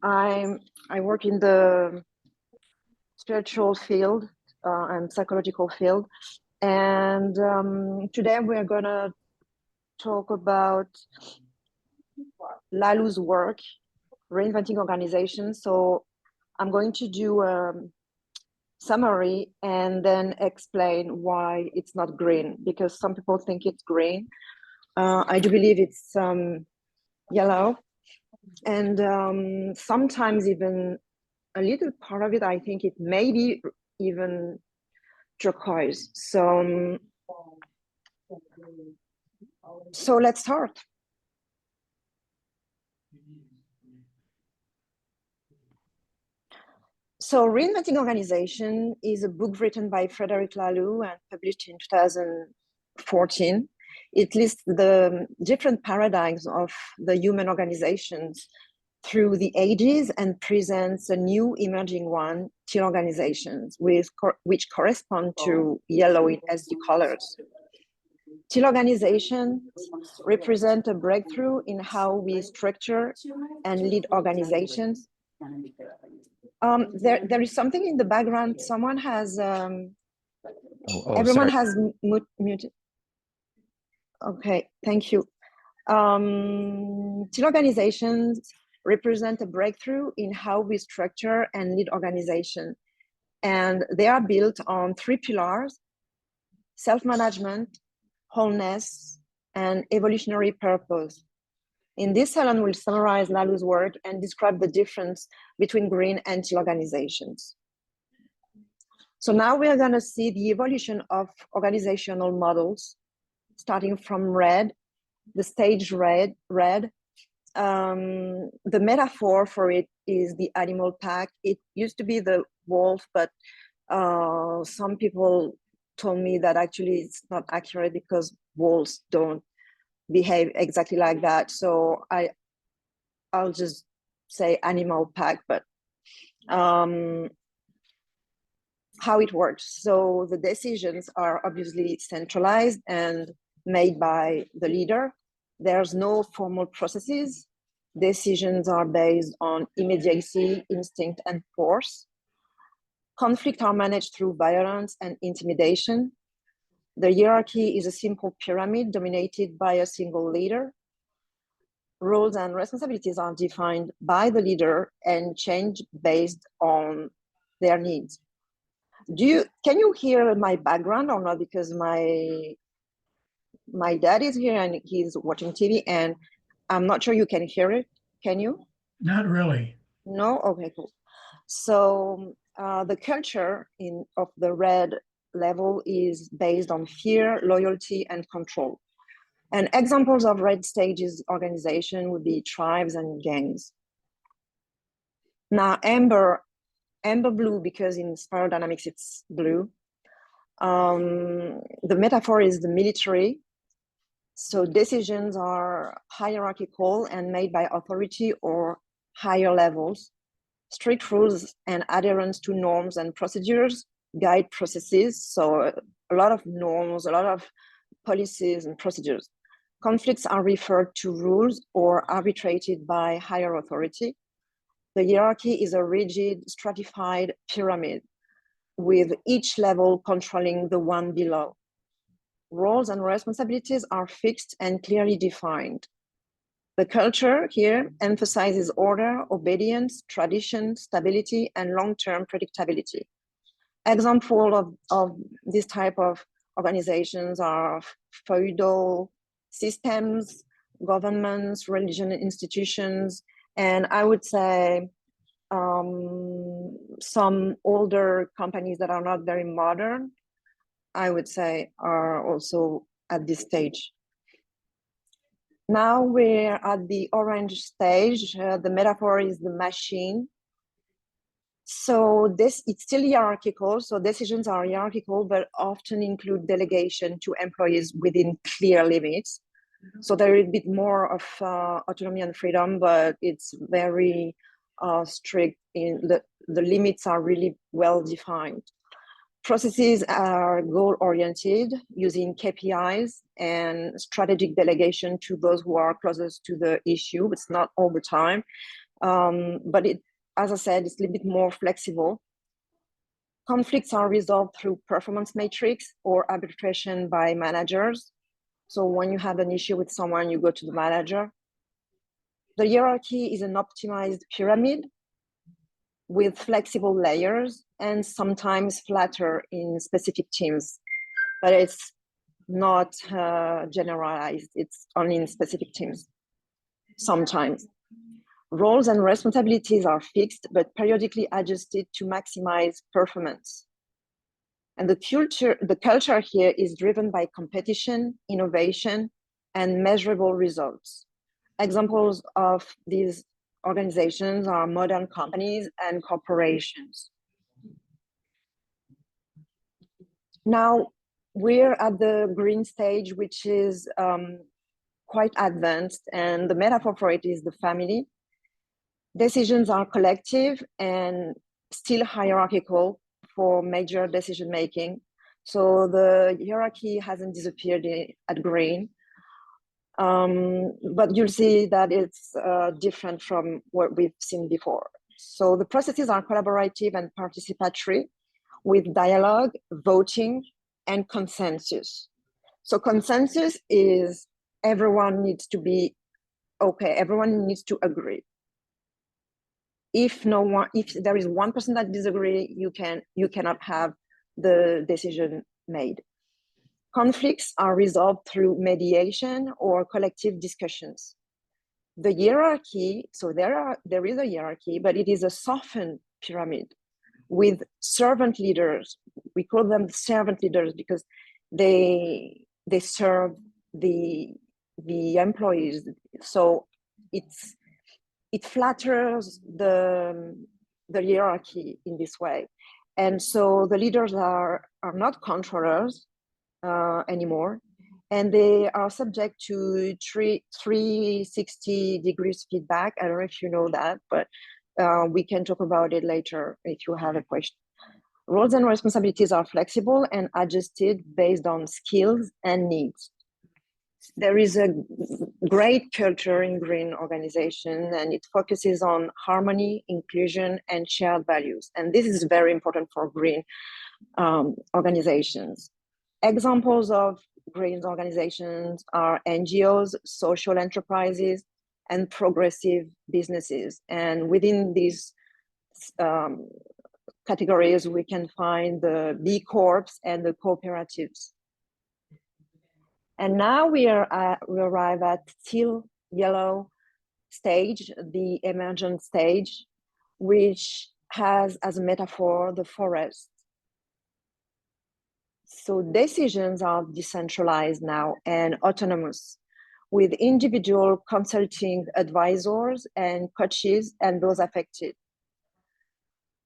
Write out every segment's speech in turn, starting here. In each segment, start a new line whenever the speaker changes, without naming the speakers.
I work in the spiritual field and psychological field, and today we're gonna talk about Laloux's work, Reinventing Organizations. So I'm going to do a summary and then explain why it's not green, because some people think it's green. I do believe it's yellow, and sometimes even a little part of it, I think it may be even turquoise. So let's start. So Reinventing Organization is a book written by Frédéric Laloux and published in 2014. It lists the different paradigms of the human organizations through the ages and presents a new emerging one, teal organizations, which correspond to yellow in SD colors. Teal organizations represent a breakthrough in how we structure and lead organizations. There is something in the background. Someone has, everyone has muted. Okay, thank you. Teal organizations represent a breakthrough in how we structure and lead organization. And they are built on 3 pillars: self-management, wholeness, and evolutionary purpose. In this salon, we'll summarize Laloux's work and describe the difference between green and teal organizations. So now we are going to see the evolution of organizational models, starting from red, the stage red. The metaphor for it is the animal pack. It used to be the wolf, but some people told me that actually it's not accurate because wolves don't behave exactly like that. So I'll just say animal pack, but how it works. So the decisions are obviously centralized and made by the leader. There's no formal processes. Decisions are based on immediacy, instinct, and force. Conflict are managed through violence and intimidation. The hierarchy is a simple pyramid dominated by a single leader. Roles and responsibilities are defined by the leader and change based on their needs. Can you hear my background or not? Because my dad is here and he's watching TV, and I'm not sure you can hear it. Can you?
Not really.
No? Okay, cool. So the culture of the red level is based on fear, loyalty, and control. And examples of red stages organization would be tribes and gangs. Now, amber blue, because in spiral dynamics it's blue. The metaphor is the military. So decisions are hierarchical and made by authority or higher levels. Strict rules and adherence to norms and procedures guide processes. So a lot of norms, a lot of policies and procedures. Conflicts are referred to rules or arbitrated by higher authority. The hierarchy is a rigid, stratified pyramid with each level controlling the one below. Roles and responsibilities are fixed and clearly defined. The culture here emphasizes order, obedience, tradition, stability, and long-term predictability. Examples of this type of organizations are feudal systems, governments, religion institutions, and I would say some older companies that are not very modern, I would say, are also at this stage. Now we're at the orange stage. The metaphor is the machine. So it's still hierarchical. So decisions are hierarchical, but often include delegation to employees within clear limits. So there is a bit more of autonomy and freedom, but it's very strict. In the limits are really well defined. Processes are goal-oriented, using KPIs and strategic delegation to those who are closest to the issue. It's not all the time. But as I said, it's a little bit more flexible. Conflicts are resolved through performance matrix or arbitration by managers. So when you have an issue with someone, you go to the manager. The hierarchy is an optimized pyramid with flexible layers and sometimes flatter in specific teams, but it's not generalized. It's only in specific teams sometimes. Roles and responsibilities are fixed, but periodically adjusted to maximize performance. And the culture here is driven by competition, innovation, and measurable results. Examples of these organizations are modern companies and corporations. Now, we're at the green stage, which is quite advanced, and the metaphor for it is the family. Decisions are collective and still hierarchical for major decision making. So the hierarchy hasn't disappeared at Green, but you'll see that it's different from what we've seen before. So the processes are collaborative and participatory with dialogue, voting, and consensus. So consensus is everyone needs to be okay, everyone needs to agree. If there is one person that disagree, you cannot have the decision made. Conflicts are resolved through mediation or collective discussions. The hierarchy, so there is a hierarchy, but it is a softened pyramid with servant leaders. We call them servant leaders because they serve the employees. So it flatters the hierarchy in this way. And so the leaders are not controllers anymore, and they are subject to 360 degrees feedback. I don't know if you know that, but we can talk about it later if you have a question. Roles and responsibilities are flexible and adjusted based on skills and needs. There is a great culture in green organization, and it focuses on harmony, inclusion, and shared values. And this is very important for green organizations. Examples of green organizations are NGOs, social enterprises, and progressive businesses. And within these categories, we can find the B Corps and the cooperatives. And now we arrive at teal yellow stage, the emergent stage, which has as a metaphor the forest. So decisions are decentralized now and autonomous, with individual consulting advisors and coaches and those affected.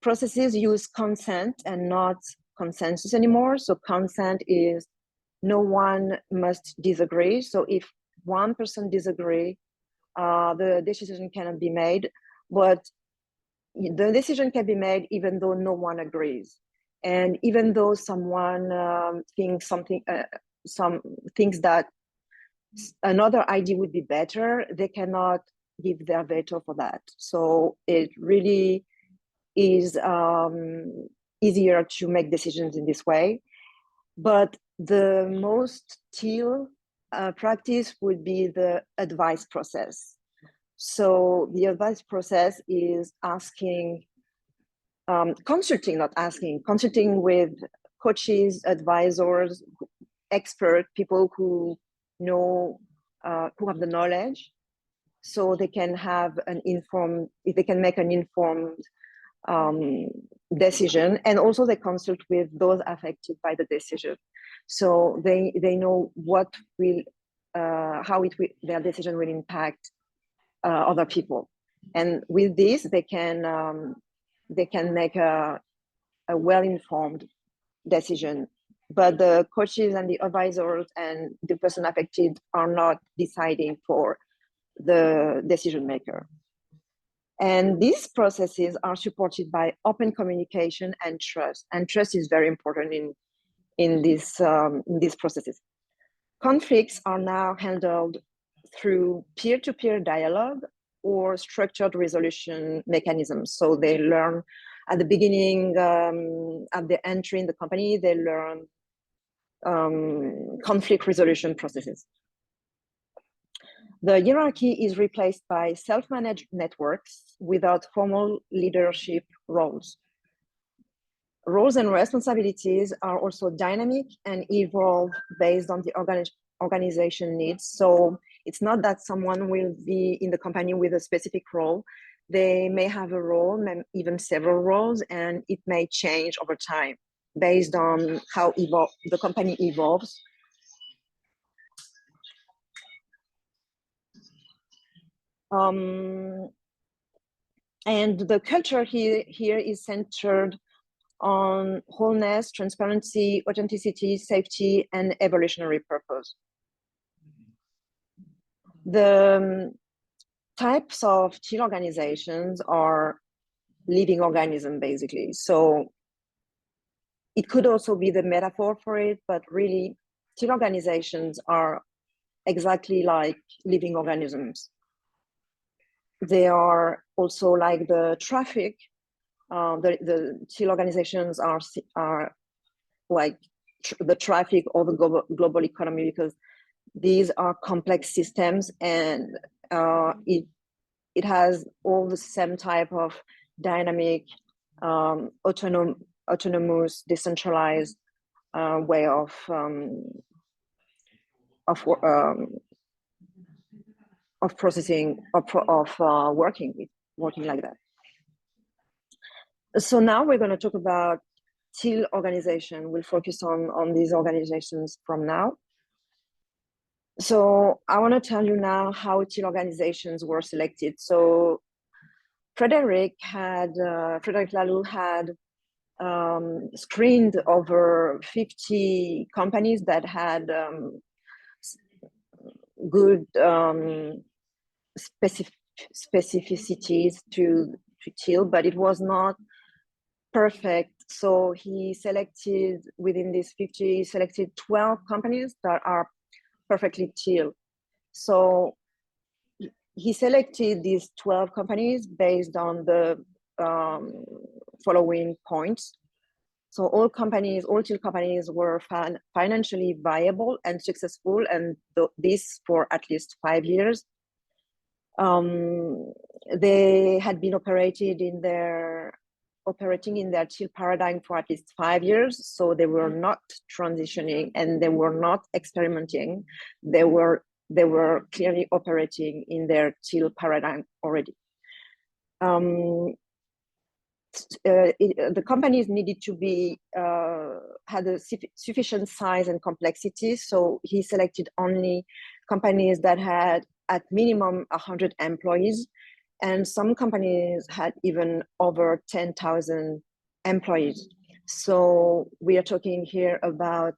Processes use consent and not consensus anymore. So consent is no one must disagree. So if one person disagree, the decision cannot be made, but the decision can be made even though no one agrees. And even though someone thinks that another idea would be better, they cannot give their veto for that. So it really is easier to make decisions in this way. But the most teal practice would be the advice process. So the advice process is consulting with coaches, advisors, experts, people who know, who have the knowledge, so they can make an informed decision. And also they consult with those affected by the decision, so they know what will how their decision will impact other people. And with this they can make a well-informed decision. But the coaches and the advisors and the person affected are not deciding for the decision maker. And these processes are supported by open communication and trust. And trust is very important in these processes. Conflicts are now handled through peer-to-peer dialogue or structured resolution mechanisms. So they learn at the beginning, at the entry in the company, they learn conflict resolution processes. The hierarchy is replaced by self-managed networks without formal leadership roles. Roles and responsibilities are also dynamic and evolve based on the organization needs. So it's not that someone will be in the company with a specific role. They may have a role, even several roles, and it may change over time based on how the company evolves. And the culture here is centered on wholeness, transparency, authenticity, safety, and evolutionary purpose. The types of teal organizations are living organisms, basically. So it could also be the metaphor for it, but really, teal organizations are exactly like living organisms. They are also like the traffic. The teal organizations are like the traffic or the global economy, because these are complex systems, and it has all the same type of dynamic, autonomous, decentralized way of processing, of working like that. So now we're going to talk about teal organization. We'll focus on these organizations from now. So I want to tell you now how teal organizations were selected. So Frédéric Laloux had screened over 50 companies that had good specificities to teal, but it was not perfect. So he selected, within these 50, selected 12 companies that are perfectly teal. So he selected these 12 companies based on the following points. So all teal companies were financially viable and successful, and this for at least 5 years. They had been operating in their teal paradigm for at least 5 years. So they were not transitioning and they were not experimenting. They were clearly operating in their teal paradigm already. The companies needed to be had a sufficient size and complexity. So he selected only companies that had at minimum 100 employees, and some companies had even over 10,000 employees. So we are talking here about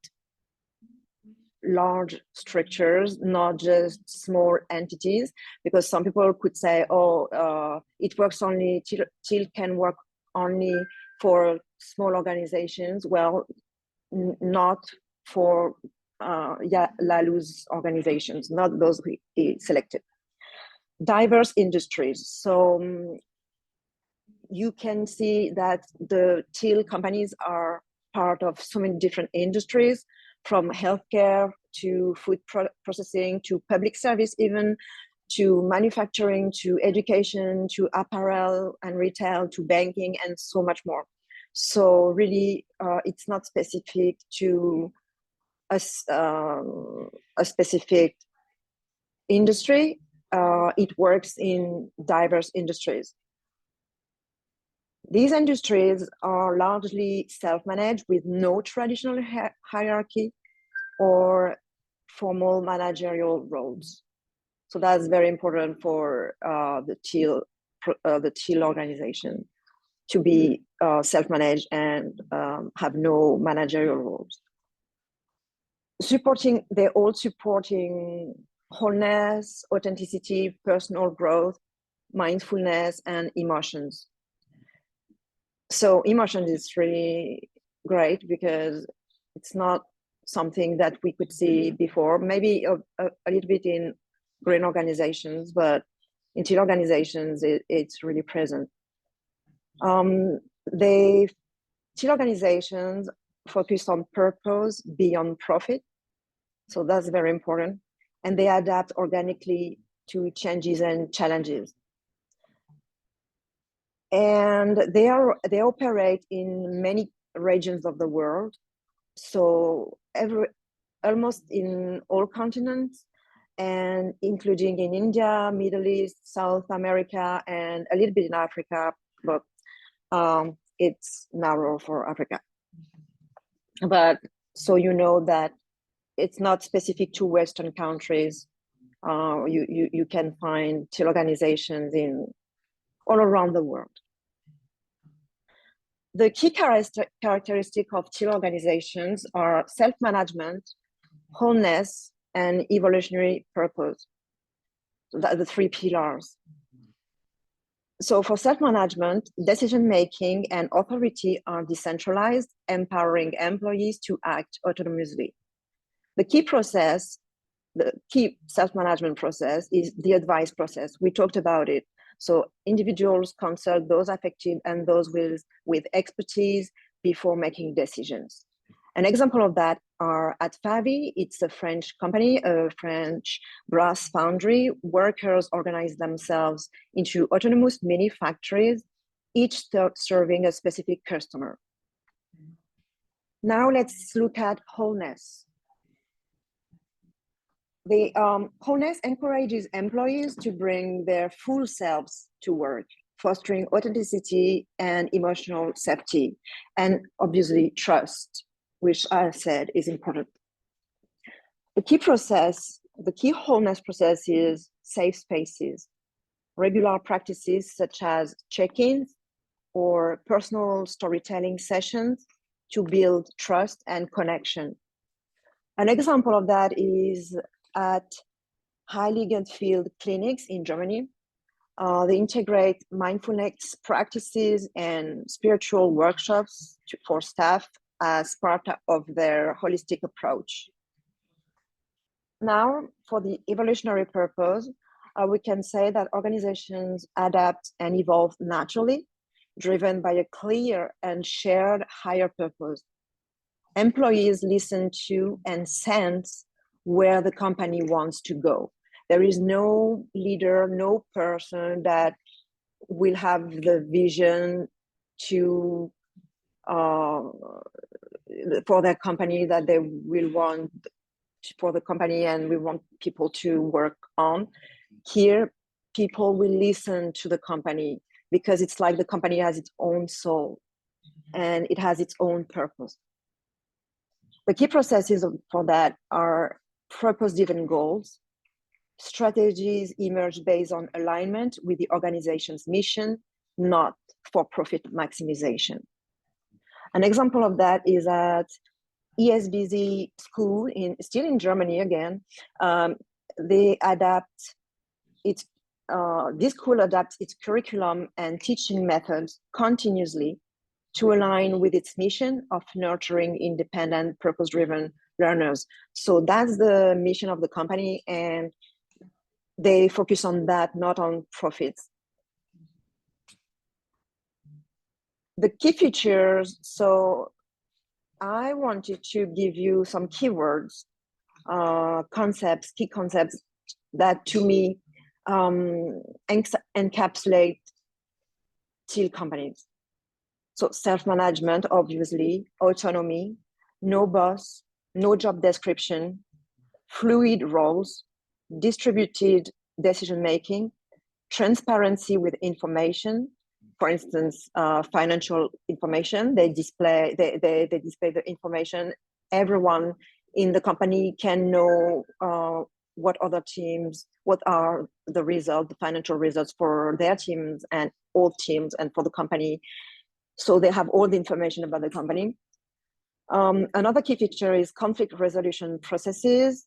large structures, not just small entities, because some people could say, it works only, teal can work only for small organizations. Well, not for Laloux's organizations, not those he selected. Diverse industries. So you can see that the teal companies are part of so many different industries, from healthcare to food processing to public service, even to manufacturing, to education, to apparel and retail, to banking, and so much more. So really, it's not specific to a specific industry. It works in diverse industries. These industries are largely self-managed with no traditional hierarchy or formal managerial roles. So that's very important for the teal organization to be self-managed and have no managerial roles. They're all supporting wholeness, authenticity, personal growth, mindfulness, and emotions. So emotions is really great because it's not something that we could see before, maybe a little bit in green organizations, but In teal organizations, it's really present. Teal organizations focus on purpose beyond profit. So that's very important. And they adapt organically to changes and challenges. And they operate in many regions of the world. So almost in all continents, and including in India, Middle East, South America, and a little bit in Africa, but it's narrow for Africa. But so you know that it's not specific to Western countries. You can find teal organizations in all around the world. The key characteristic of teal organizations are self-management, wholeness, and evolutionary purpose. So that's the three pillars. So for self-management, decision-making and authority are decentralized, empowering employees to act autonomously. The key self-management process is the advice process. We talked about it. So individuals consult those affected and those with expertise before making decisions. An example of that are at Favi. It's a French company, a French brass foundry. Workers organize themselves into autonomous mini factories, each serving a specific customer. Now let's look at wholeness. The wholeness encourages employees to bring their full selves to work, fostering authenticity and emotional safety, and obviously trust, which I said is important. The key wholeness process is safe spaces, regular practices such as check-ins or personal storytelling sessions to build trust and connection. An example of that is at Heiligenfeld clinics in Germany. They integrate mindfulness practices and spiritual workshops for staff as part of their holistic approach. Now, for the evolutionary purpose, we can say that organizations adapt and evolve naturally, driven by a clear and shared higher purpose. Employees listen to and sense where the company wants to go. There is no leader, no person that will have the vision to for their company that they will want for the company and we want people to work on. Here, people will listen to the company because it's like the company has its own soul and it has its own purpose. The key processes for that are purpose-driven goals. Strategies emerge based on alignment with the organization's mission, not for profit maximization. An example of that is at ESBZ school, still in Germany again. They adapt this school adapts its curriculum and teaching methods continuously to align with its mission of nurturing independent, purpose-driven learners. So that's the mission of the company, and they focus on that, not on profits. The key features, so I wanted to give you some keywords, key concepts that to me encapsulate teal companies. So self-management, obviously, autonomy, no boss, no job description, fluid roles, distributed decision-making, transparency with information. For instance, financial information, they display the information. Everyone in the company can know what are the results, the financial results for their teams and all teams and for the company. So they have all the information about the company. Another key feature is conflict resolution processes,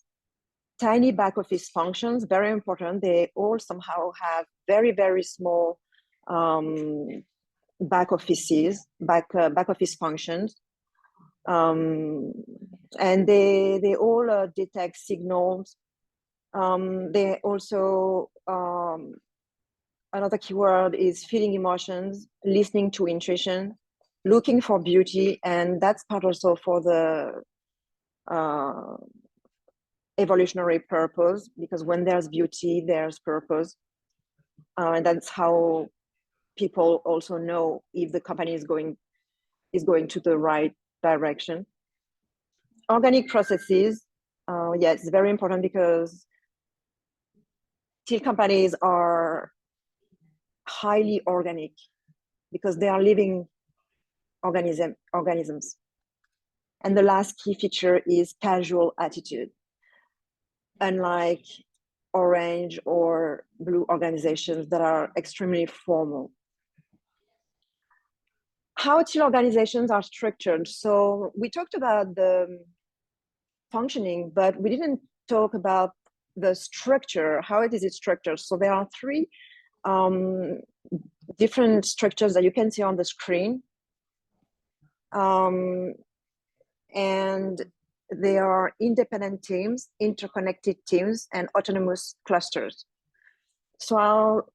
tiny back office functions, very important. They all somehow have very, very small back office functions. And they all detect signals. They also Another keyword is feeling emotions, listening to intuition, looking for beauty, and that's part also for the evolutionary purpose, because when there's beauty, there's purpose. And that's how people also know if the company is going to the right direction. Organic processes, yeah, it's very important because teal companies are highly organic because they are living organisms. And the last key feature is casual attitude. Unlike orange or blue organizations that are extremely formal. How teal organizations are structured. So we talked about the functioning, but we didn't talk about the structure. How it is structured. So there are three different structures that you can see on the screen. And they are independent teams, interconnected teams, and autonomous clusters. So I'll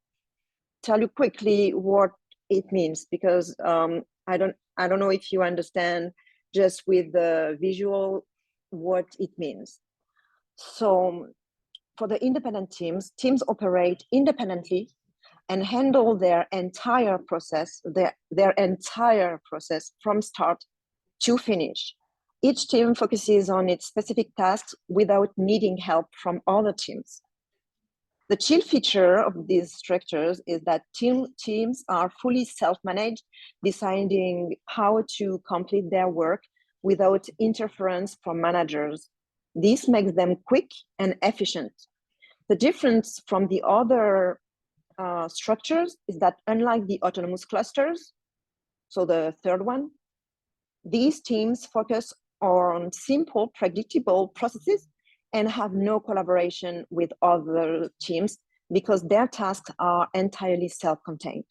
tell you quickly what it means, because I don't know if you understand just with the visual what it means. So for the independent teams operate independently and handle their entire process, their entire process from start to finish. Each team focuses on its specific tasks without needing help from other teams. The chill feature of these structures is that teams are fully self-managed, deciding how to complete their work without interference from managers. This makes them quick and efficient. The difference from the other structures is that unlike the autonomous clusters, so the third one, these teams focus on simple, predictable processes and have no collaboration with other teams because their tasks are entirely self-contained.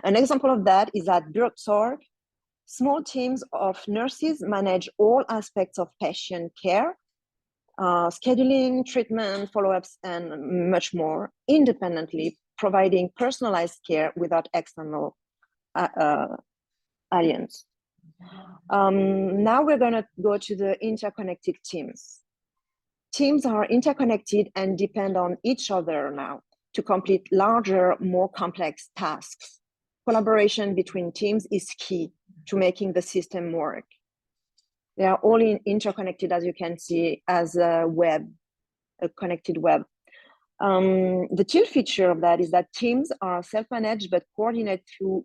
An example of that is at Buurtzorg. Small teams of nurses manage all aspects of patient care, scheduling, treatment, follow-ups, and much more independently, providing personalized care without external alliance. Now we're going to go to the interconnected teams. Teams are interconnected and depend on each other now to complete larger, more complex tasks. Collaboration between teams is key to making the system work. They are all interconnected, as you can see, as a web, a connected web. The teal feature of that is that teams are self-managed but coordinate through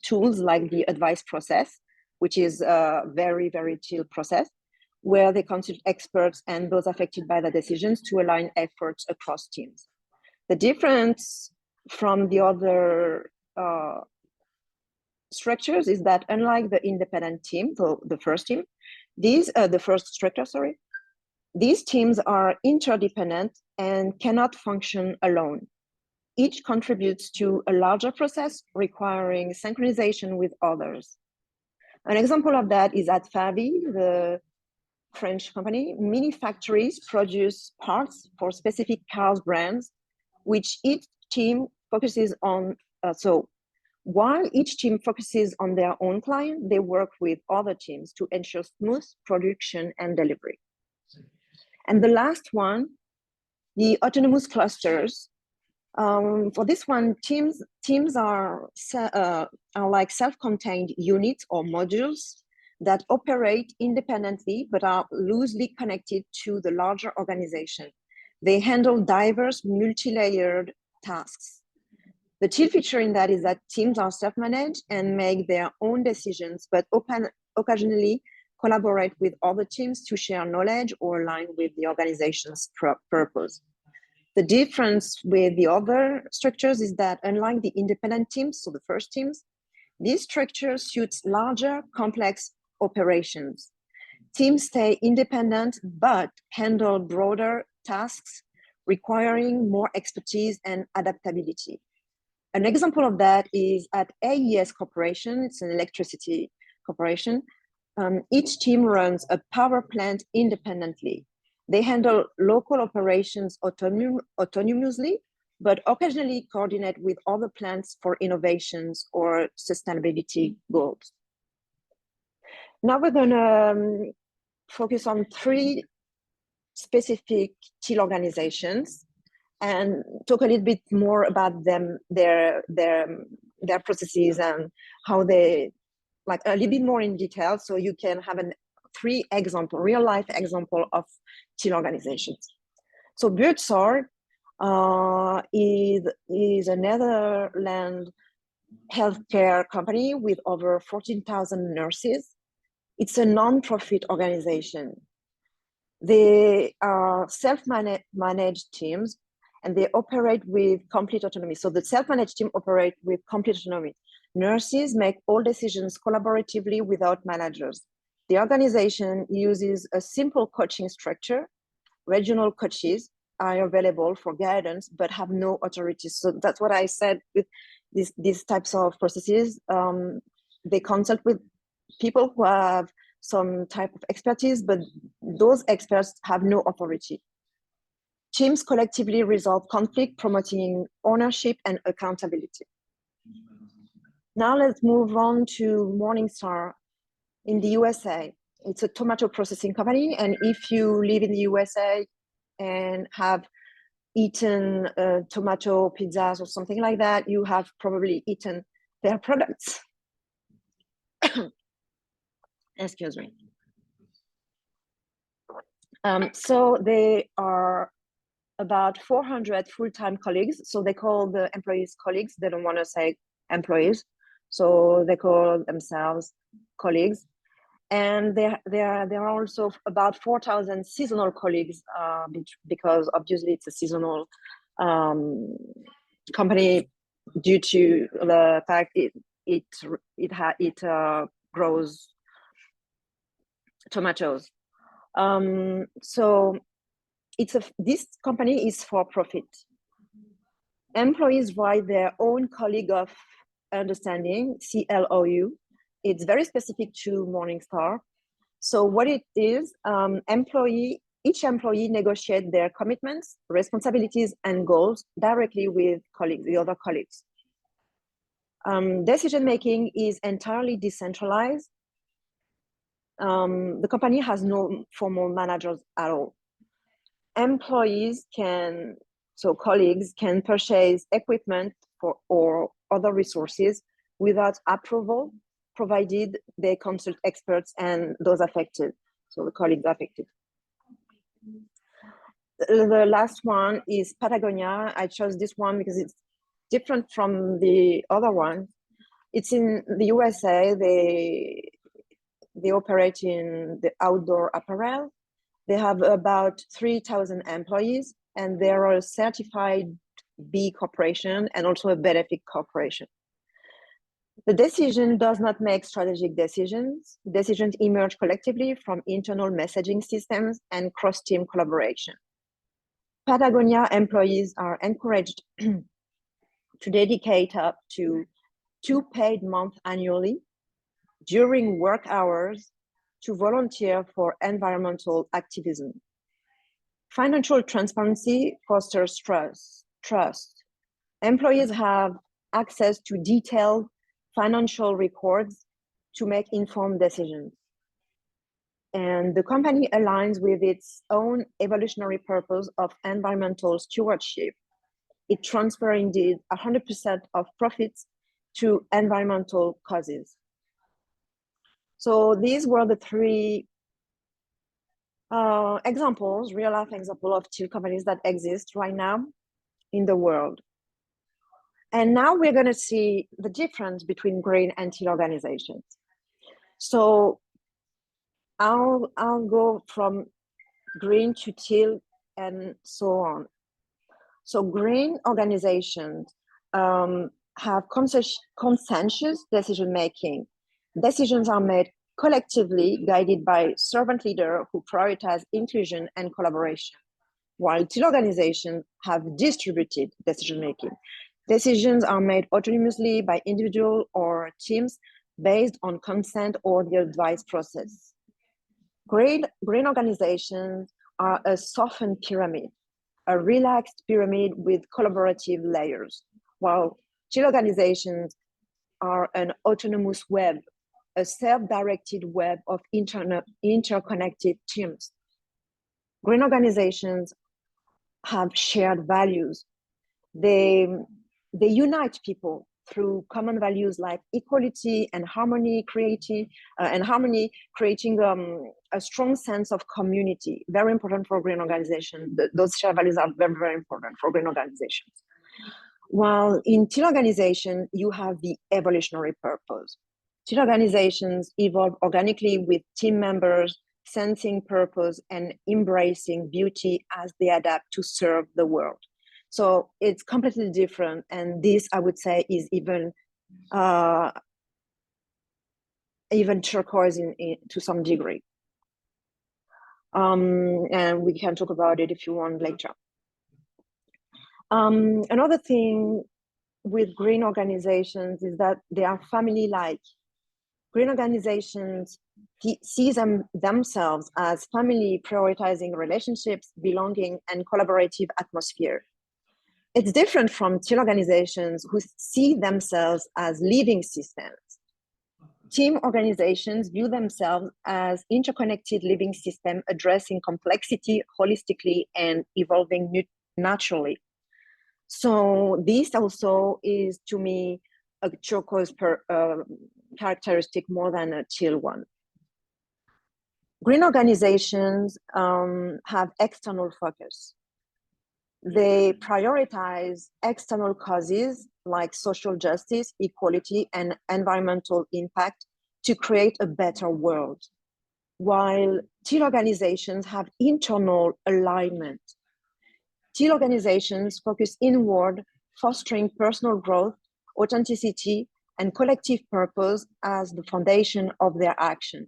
tools like the advice process, which is a very, very teal process, where they consult experts and those affected by the decisions to align efforts across teams. The difference from the other structures is that unlike the independent team, the first team, the first structure, sorry, these teams are interdependent and cannot function alone. Each contributes to a larger process requiring synchronization with others. An example of that is at Favi, the French company. Many factories produce parts for specific cars brands, which each team focuses on. So while each team focuses on their own client, they work with other teams to ensure smooth production and delivery. And the last one, the autonomous clusters. For this one, teams are like self-contained units or modules that operate independently but are loosely connected to the larger organization. They handle diverse, multi-layered tasks. The teal feature in that is that teams are self-managed and make their own decisions, but occasionally collaborate with other teams to share knowledge or align with the organization's purpose. The difference with the other structures is that unlike the independent teams, so the first teams, this structure suits larger, complex operations. Teams stay independent, but handle broader tasks requiring more expertise and adaptability. An example of that is at AES Corporation, it's an electricity corporation. Each team runs a power plant independently. They handle local operations autonomously, but occasionally coordinate with other plants for innovations or sustainability goals. Now we're going to focus on 3 specific teal organizations and talk a little bit more about them, their processes and how they, like a little bit more in detail, so you can have 3 example, real life example of teal organizations. So Buurtzorg is a Netherlands healthcare company with over 14,000 nurses. It's a non-profit organization. They are self-managed teams and they operate with complete autonomy. So the self-managed team operate with complete autonomy. Nurses make all decisions collaboratively without managers. The organization uses a simple coaching structure. Regional coaches are available for guidance, but have no authority. So that's what I said with these types of processes. They consult with people who have some type of expertise, but those experts have no authority. Teams collectively resolve conflict, promoting ownership and accountability. Now let's move on to Morningstar in the USA. It's a tomato processing company, and if you live in the USA and have eaten tomato pizzas or something like that, you have probably eaten their products. Excuse me. So they are about 400 full-time colleagues. So they call the employees colleagues. They don't want to say employees. So they call themselves colleagues. And there are also about 4,000 seasonal colleagues because obviously it's a seasonal company due to the fact it grows tomatoes. So this company is for profit. Employees write their own colleague of understanding, CLOU. It's very specific to Morningstar. So what it is, each employee negotiates their commitments, responsibilities, and goals directly with the other colleagues. Decision-making is entirely decentralized. The company has no formal managers at all. Colleagues can purchase equipment or other resources without approval, provided they consult experts and those affected, so the colleagues affected. The last one is Patagonia. I chose this one because it's different from the other one. It's in the USA. They operate in the outdoor apparel. They have about 3,000 employees, and they're a certified B corporation and also a benefit corporation. The decision does not make strategic decisions. Decisions emerge collectively from internal messaging systems and cross-team collaboration. Patagonia employees are encouraged to dedicate up to 2 paid months annually during work hours to volunteer for environmental activism. Financial transparency fosters trust. Employees have access to detailed financial records to make informed decisions. And the company aligns with its own evolutionary purpose of environmental stewardship. It transfers indeed 100% of profits to environmental causes. So these were the 3 examples, real life example of teal companies that exist right now in the world. And now we're going to see the difference between green and teal organizations. So I'll go from green to teal and so on. So green organizations have consensus decision-making. Decisions are made collectively, guided by servant leaders who prioritize inclusion and collaboration, while teal organizations have distributed decision-making. Decisions are made autonomously by individuals or teams based on consent or the advice process. Green organizations are a softened pyramid. a relaxed pyramid with collaborative layers, while teal organizations are an autonomous web, a self-directed web of interconnected teams. Green organizations have shared values. They unite people through common values like equality and harmony, creating a strong sense of community. Very important for green organizations. Those shared values are very, very important for green organizations. While in teal organization, you have the evolutionary purpose. Teal organizations evolve organically with team members sensing purpose and embracing beauty as they adapt to serve the world. So it's completely different. And this, I would say, is even turquoise to some degree. And we can talk about it if you want later. Another thing with green organizations is that they are family-like. Green organizations see themselves as family, prioritizing relationships, belonging, and collaborative atmosphere. It's different from teal organizations who see themselves as living systems. Team organizations view themselves as interconnected living systems addressing complexity holistically and evolving naturally. So this also is, to me, a turquoise characteristic more than a teal one. Green organizations have external focus. They prioritize external causes like social justice, equality, and environmental impact to create a better world, while teal organizations have internal alignment. Teal organizations focus inward, fostering personal growth, authenticity, and collective purpose as the foundation of their actions.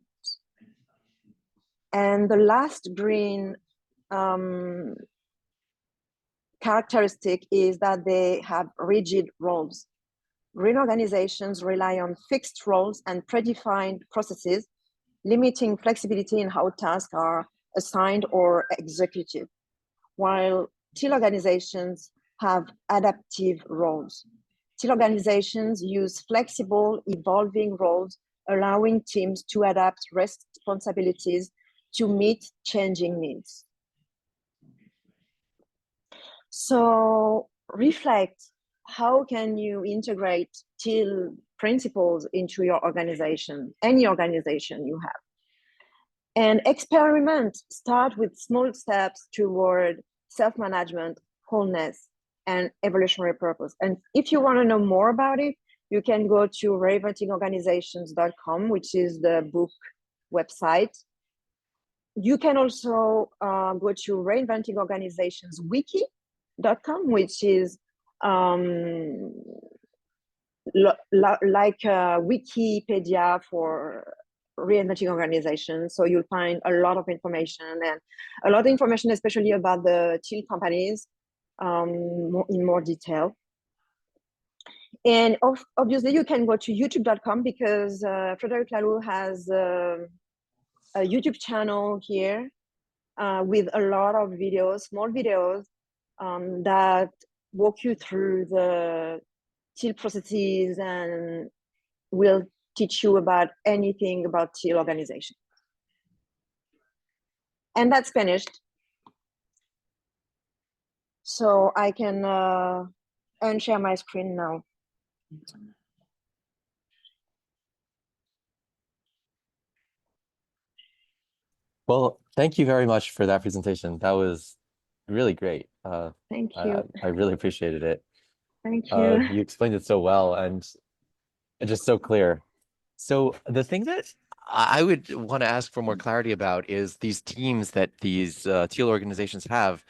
And the last green characteristic is that they have rigid roles. Green organizations rely on fixed roles and predefined processes, limiting flexibility in how tasks are assigned or executed, while teal organizations have adaptive roles. Teal organizations use flexible, evolving roles, allowing teams to adapt responsibilities to meet changing needs. So reflect, how can you integrate teal principles into your organization, any organization you have? And experiment, start with small steps toward self-management, wholeness, and evolutionary purpose. And if you want to know more about it, you can go to reinventingorganizations.com, which is the book website. You can also go to reinventingorganisationswiki.com, which is like Wikipedia for reinventing organizations. So you'll find a lot of information, and a lot of information, especially about the teal companies in more detail. And obviously you can go to youtube.com because Frédéric Laloux has a YouTube channel here with a lot of videos, small videos that walk you through the teal processes and will teach you about anything about teal organization. And that's finished. So I can unshare my screen now.
Well, thank you very much for that presentation. That was really great.
Thank you.
I really appreciated it.
Thank you.
You explained it so well and just so clear. So the thing that I would want to ask for more clarity about is these teams that these teal organizations have.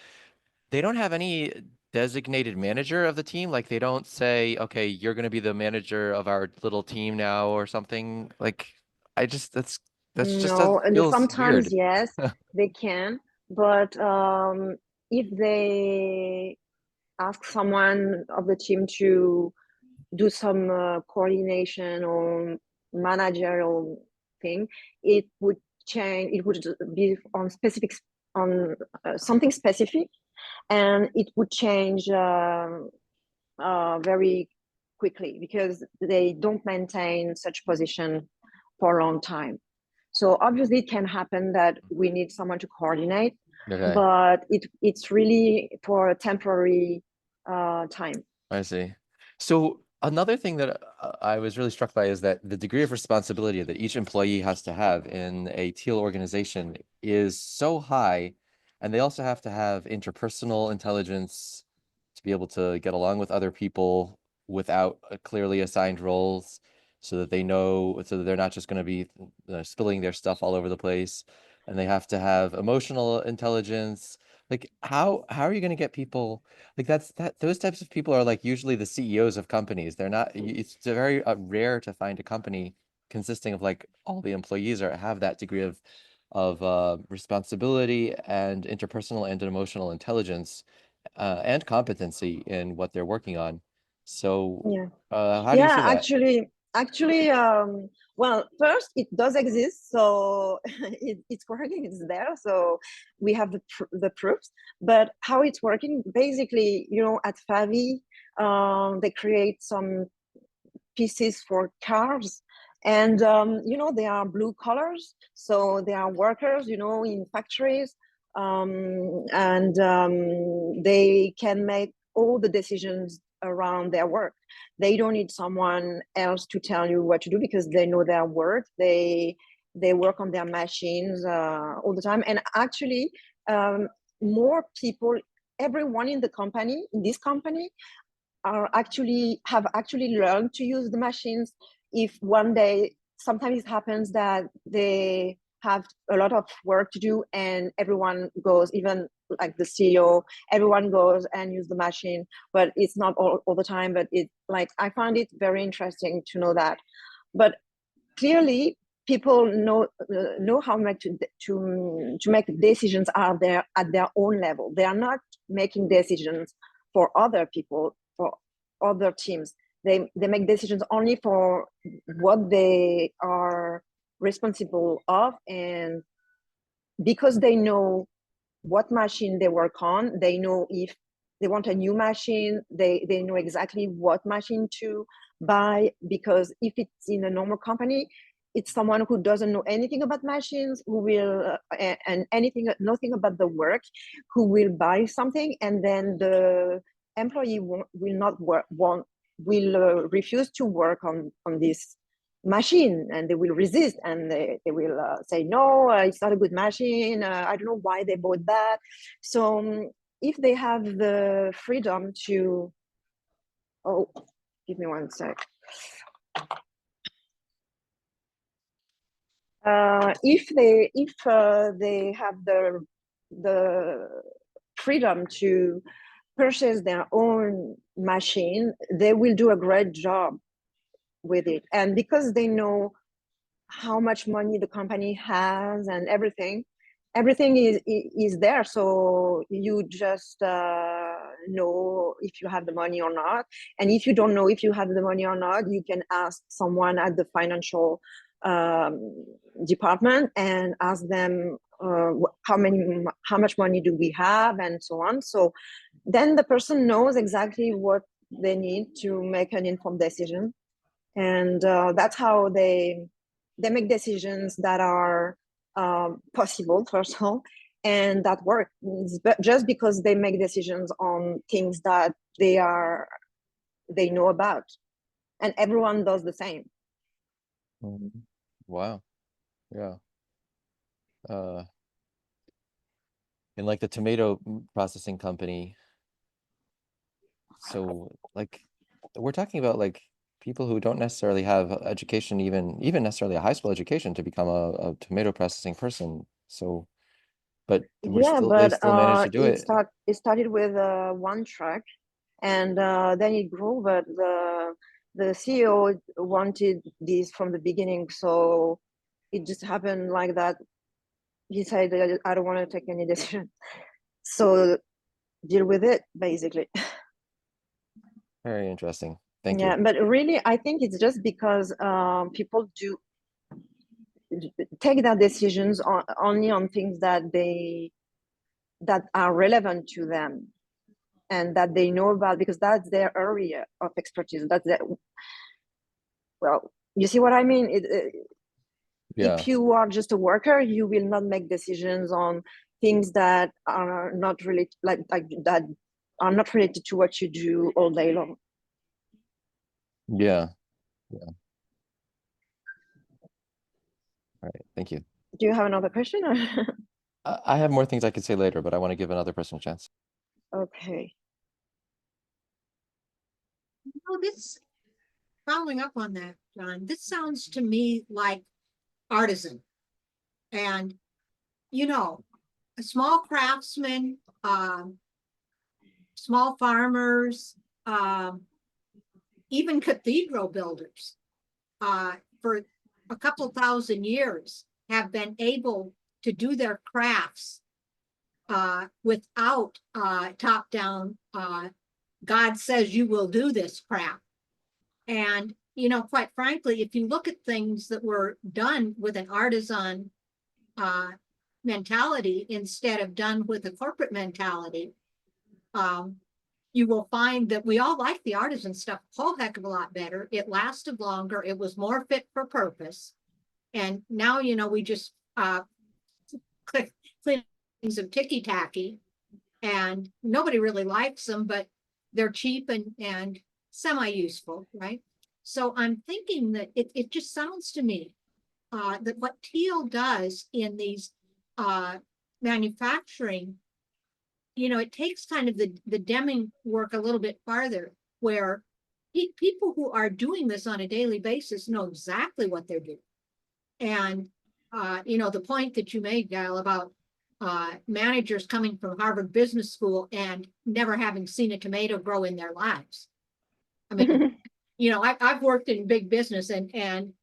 They don't have any designated manager of the team. Like they don't say, okay, you're going to be the manager of our little team now or something. Like that's just
No, and
feels
sometimes
weird.
yes, they can, but if they ask someone of the team to do some coordination or managerial thing, it would change. It would be on something specific, and it would change very quickly because they don't maintain such position for a long time. So obviously it can happen that we need someone to coordinate,
Okay,
but it's really for a temporary time.
I see. So another thing that I was really struck by is that the degree of responsibility that each employee has to have in a teal organization is so high, and they also have to have interpersonal intelligence to be able to get along with other people without clearly assigned roles, so that they know, so that they're not just going to be spilling their stuff all over the place. And they have to have emotional intelligence. Like how are you going to get people like those types of people are like usually the CEOs of companies. They're not, it's very rare to find a company consisting of like all the employees or have that degree of responsibility and interpersonal and emotional intelligence and competency in what they're working on. So,
Yeah.
how do you
Yeah,
see that?
actually, well, first it does exist, so it's working, it's there, so we have the proofs. But how it's working, basically, at Favi, they create some pieces for cars, and they are blue collars, so they are workers, in factories, and they can make all the decisions around their work. They don't need someone else to tell you what to do because they know their work. They work on their machines all the time, and actually, um, more people, everyone in this company, have actually learned to use the machines. If one day, sometimes it happens that they have a lot of work to do and everyone goes, even like the CEO, everyone goes and use the machine, but it's not all the time. But it, like, I find it very interesting to know that. But clearly people know how much to make decisions are there at their own level. They are not making decisions for other people, for other teams. They make decisions only for what they are responsible of, and because they know what machine they work on, they know if they want a new machine, they know exactly what machine to buy. Because if it's in a normal company, it's someone who doesn't know anything about machines, who will and nothing about the work, who will buy something, and then the employee will not work want will refuse to work on this machine, and they will resist, and they will say no, it's not a good machine, I don't know why they bought that. So if they have the freedom to, oh, give me one sec. If they have the freedom to purchase their own machine, they will do a great job with it. And because they know how much money the company has and everything is there, so you just know if you have the money or not. And if you don't know if you have the money or not, you can ask someone at the financial department and ask them how much money do we have, and so on. So then the person knows exactly what they need to make an informed decision. And that's how they make decisions that are possible, first of all, and that work. But just because they make decisions on things that they know about, and everyone does the same.
Mhm. Wow. Yeah. Uh, in like the tomato processing company. So like we're talking about like people who don't necessarily have education, even necessarily a high school education to become a tomato processing person. So, but
Yeah,
they
but
still manage to do it.
it started with one track, and then it grew. But the CEO wanted this from the beginning, so it just happened like that. He said, I don't want to take any decision, so deal with it, basically.
Very interesting. Thank
Yeah,
you.
but really, I think it's just because people do take their decisions only on things that that are relevant to them and that they know about, because that's their area of expertise. That's their, well, you see what I mean?
Yeah.
If you are just a worker, you will not make decisions on things that are not related, like that are not related to what you do all day long.
Yeah. Yeah. All right. Thank you.
Do you have another question?
I have more things I could say later, but I want to give another person a chance.
Okay.
Oh, this, following up on that, John, this sounds to me like artisan. And, you know, a small craftsman, small farmers, even cathedral builders, for a couple thousand years have been able to do their crafts without top-down, God says you will do this crap. And, you know, quite frankly, if you look at things that were done with an artisan mentality instead of done with a corporate mentality, you will find that we all like the artisan stuff a whole heck of a lot better. It lasted longer. It was more fit for purpose. And now, you know, we just clean things of ticky-tacky, and nobody really likes them, but they're cheap and semi-useful, right? So I'm thinking that it just sounds to me that what Teal does in these manufacturing, you know, it takes kind of the Deming work a little bit farther, where people who are doing this on a daily basis know exactly what they're doing. And, you know, the point that you made, Gaelle, about managers coming from Harvard Business School and never having seen a tomato grow in their lives. I mean, you know, I've worked in big business, and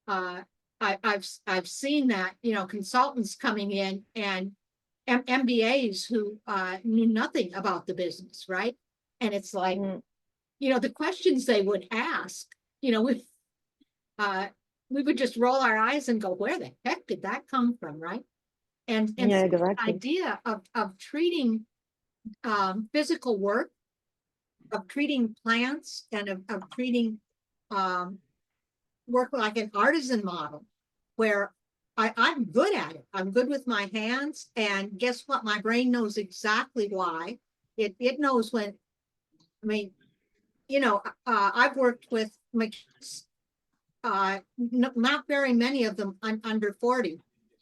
I've seen that, you know, consultants coming in and MBAs who knew nothing about the business, right? And it's like, you know, the questions they would ask, you know, we would just roll our eyes and go, where the heck did that come from, right? And
Yeah,
so
exactly.
the idea of treating physical work, of treating plants, and of treating work like an artisan model, where I'm good at it. I'm good with my hands, and guess what? My brain knows exactly why. It knows when. I mean, you know, I've worked with mechanics, not very many of them under 40,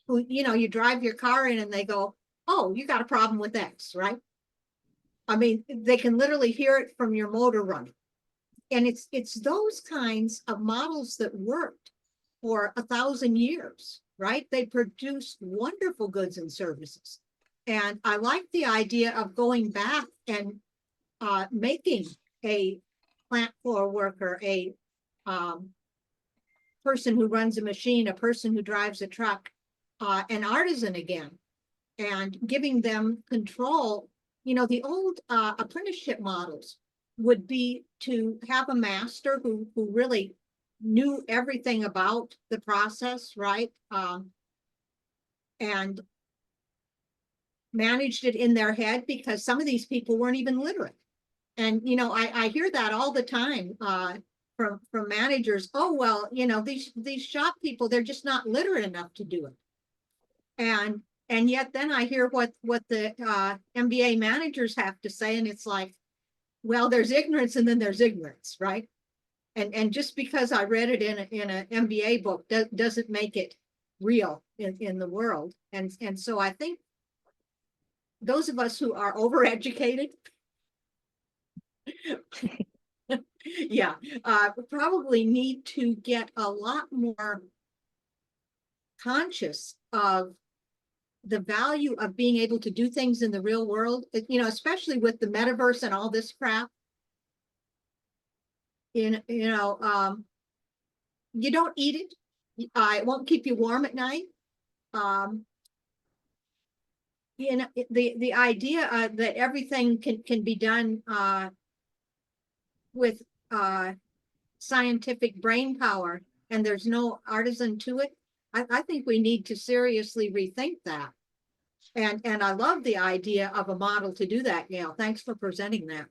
who, you know, you drive your car in and they go, oh, you got a problem with X, right? I mean, they can literally hear it from your motor running. And it's those kinds of models that worked for 1,000 years, right? They produced wonderful goods and services. And I like the idea of going back and making a plant floor worker, a person who runs a machine, a person who drives a truck, an artisan again, and giving them control. You know, the old apprenticeship models would be to have a master who really knew everything about the process, right? And managed it in their head, because some of these people weren't even literate. And, you know, I hear that all the time from managers. Oh, well, you know, these shop people, they're just not literate enough to do it. And yet then I hear what the MBA managers have to say, and it's like, well, there's ignorance and then there's ignorance, right? And just because I read it in an MBA book doesn't make it real in the world. And so I think those of us who are overeducated, yeah, probably need to get a lot more conscious of the value of being able to do things in the real world, you know, especially with the metaverse and all this crap. You know, you don't eat it. It won't keep you warm at night. You know, the idea that everything can be done with scientific brain power, and there's no artisan to it. I think we need to seriously rethink that. And I love the idea of a model to do that, Gail. Thanks for presenting that.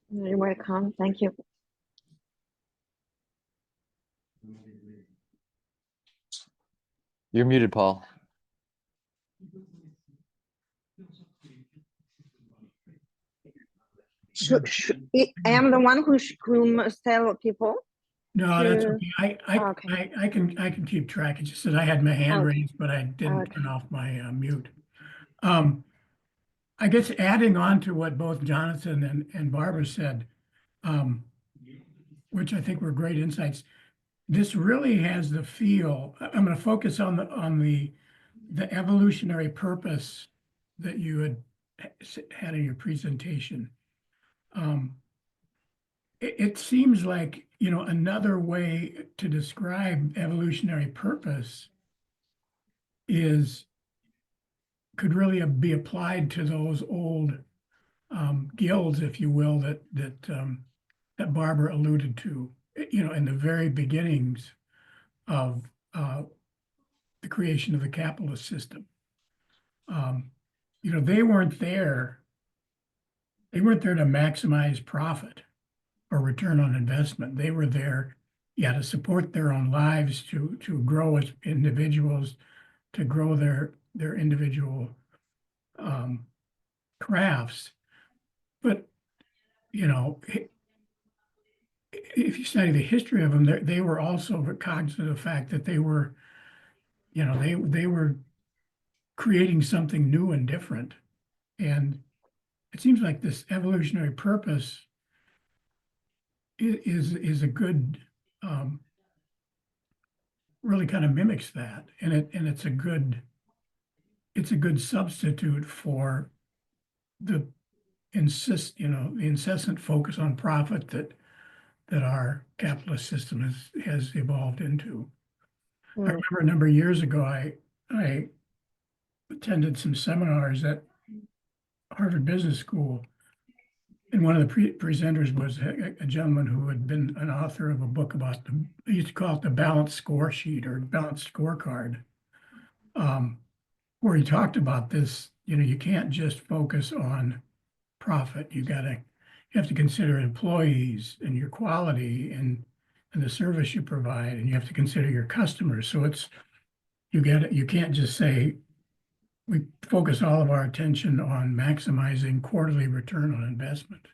You're welcome. Thank you.
You're muted, Paul.
I am the one who must tell people.
No, that's okay.
Okay.
I can keep track. It's just that I had my hand
Okay.
raised, but I didn't
Okay.
turn off my mute. I guess adding on to what both Jonathan and Barbara said, which I think were great insights. This really has the feel. I'm going to focus on the evolutionary purpose that you had in your presentation. It seems like, you know, another way to describe evolutionary purpose could really be applied to those old guilds, if you will, that Barbara alluded to, you know, in the very beginnings of the creation of the capitalist system. You know, they weren't there to maximize profit or return on investment. They were there, yeah, to support their own lives, to grow as individuals, to grow their individual crafts. But, you know, if you study the history of them, they were also cognizant of the fact that they were, you know, they were creating something new and different. And it seems like this evolutionary purpose is a good, really kind of mimics that, and it's a good substitute for the incessant focus on profit that our capitalist system has evolved into. I remember a number of years ago, I attended some seminars at Harvard Business School, and one of the presenters was a gentleman who had been an author of a book about they used to call it the balanced score sheet or balanced scorecard, where he talked about this. You know, you can't just focus on profit. You have to consider employees and your quality and the service you provide, and you have to consider your customers. So you can't just say we focus all of our attention on maximizing quarterly return on investment.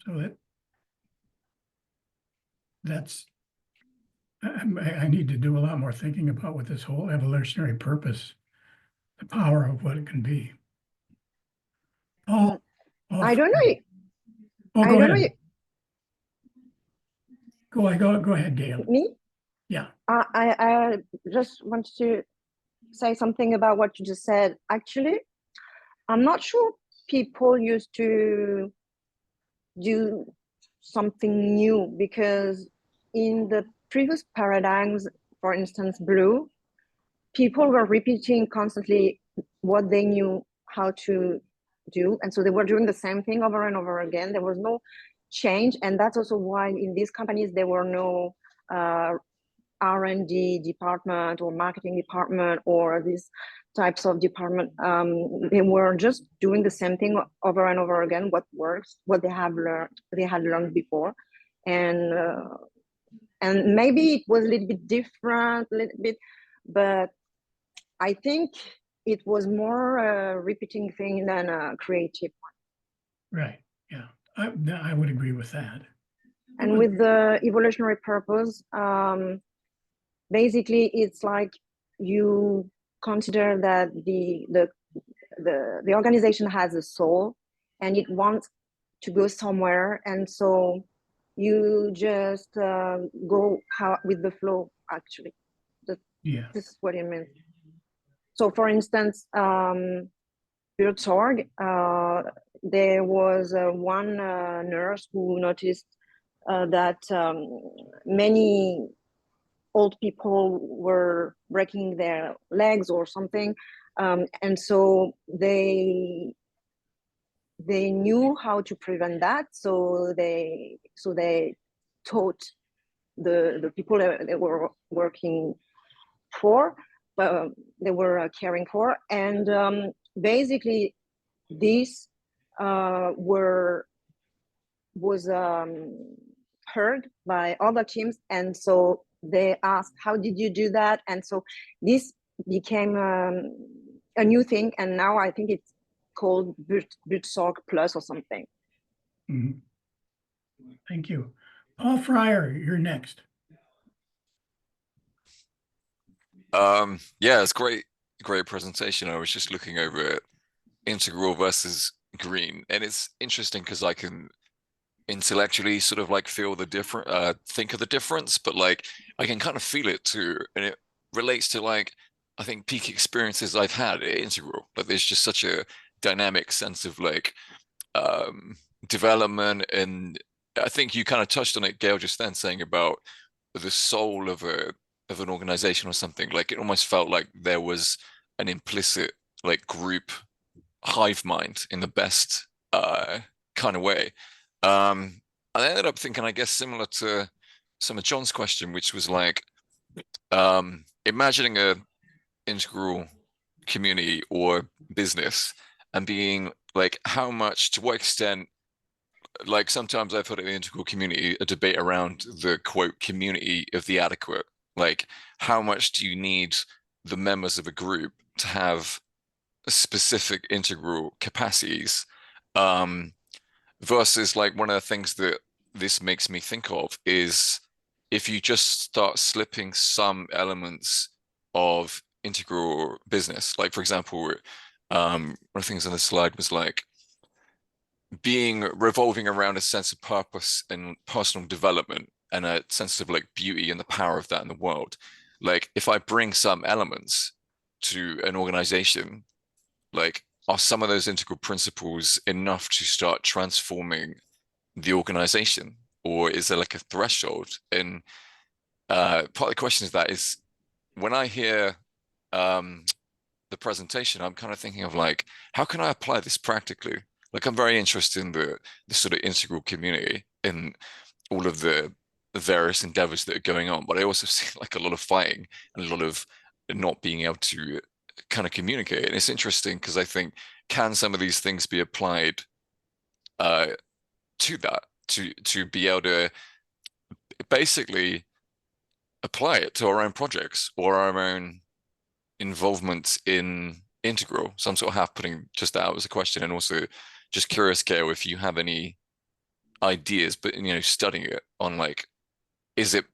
So that's I need to do a lot more thinking about with this whole evolutionary purpose, the power of what it can be.
I don't know.
Oh,
go ahead.
Go ahead, Gaelle.
Me?
Yeah.
I just want to say something about what you just said. Actually, I'm not sure people used to do something new, because in the previous paradigms, for instance, blue, people were repeating constantly what they knew how to do. And so they were doing the same thing over and over again. There was no change. And that's also why in these companies, there were no R&D department or marketing department or these types of department. They were just doing the same thing over and over again, what works, what they had learned before. And maybe it was a little bit different, but I think it was more a repeating thing than a creative one.
Right. Yeah, I would agree with that.
And with the evolutionary purpose, basically, it's like you consider that the organization has a soul, and it wants to go somewhere, and so you just go with the flow. Actually,
Yeah.
this is what it means. So, for instance, Org, there was one nurse who noticed that many old people were breaking their legs or something, and so they knew how to prevent that. So they taught the people that they were working for they were caring for, and basically this was heard by other teams, and so they asked, how did you do that? And so this became a new thing, and now I think it's called Buurtzorg Plus or something.
Mhm. Thank you. Paul Fryer, you're next.
Yeah, it's great presentation. I was just looking over it, integral versus green, and it's interesting because I can intellectually sort of like feel the different think of the difference, but like I can kind of feel it too, and it relates to like I think peak experiences I've had at integral. But there's just such a dynamic sense of like development, and I think you kind of touched on it, Gaelle, just then, saying about the soul of an organization or something. Like it almost felt like there was an implicit like group hive mind in the best kind of way. I ended up thinking, I guess, similar to some of John's question, which was like imagining a integral community or business and being like, how much, to what extent, like sometimes I've heard of the integral community, a debate around the quote community of the adequate. Like, how much do you need the members of a group to have specific integral capacities? Versus like one of the things that this makes me think of is if you just start slipping some elements of integral business, like for example, one of the things on the slide was like being revolving around a sense of purpose and personal development and a sense of like beauty and the power of that in the world. Like if I bring some elements to an organization, like are some of those integral principles enough to start transforming the organization, or is there like a threshold? And part of the question is that is when I hear the presentation, I'm kind of thinking of like, how can I apply this practically? Like I'm very interested in the sort of integral community and all of the various endeavors that are going on, but I also see like a lot of fighting and a lot of not being able to kind of communicate. And it's interesting because I think, can some of these things be applied to that, to be able to basically apply it to our own projects or our own involvement in integral? So I'm sort of half putting just that out as a question, and also just curious, Gaelle, if you have any ideas, but you know, studying it on like, is it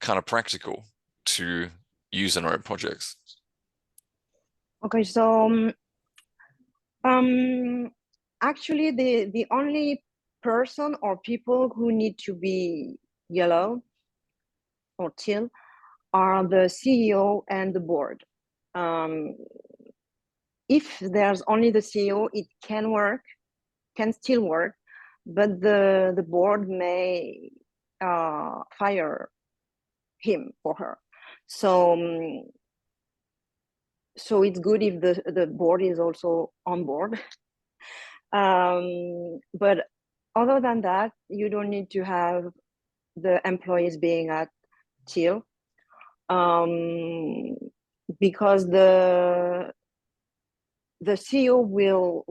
kind of practical to use in our own projects?
Okay, so actually the only person or people who need to be yellow or teal are the CEO and the board. If there's only the CEO, it can still work, but the board may fire him or her. So it's good if the board is also on board. But other than that, you don't need to have the employees being at teal, because the CEO will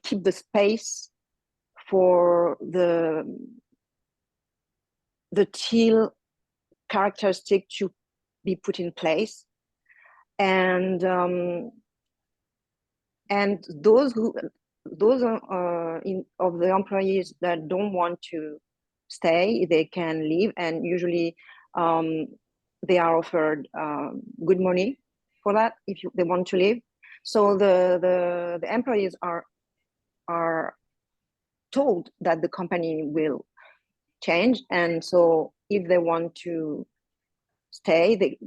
keep the space for the teal characteristic to be put in place, and those of the employees that don't want to stay, they can leave, and usually they are offered good money for that if they want to leave. So the employees are told that the company will change, and so if they want to stay, they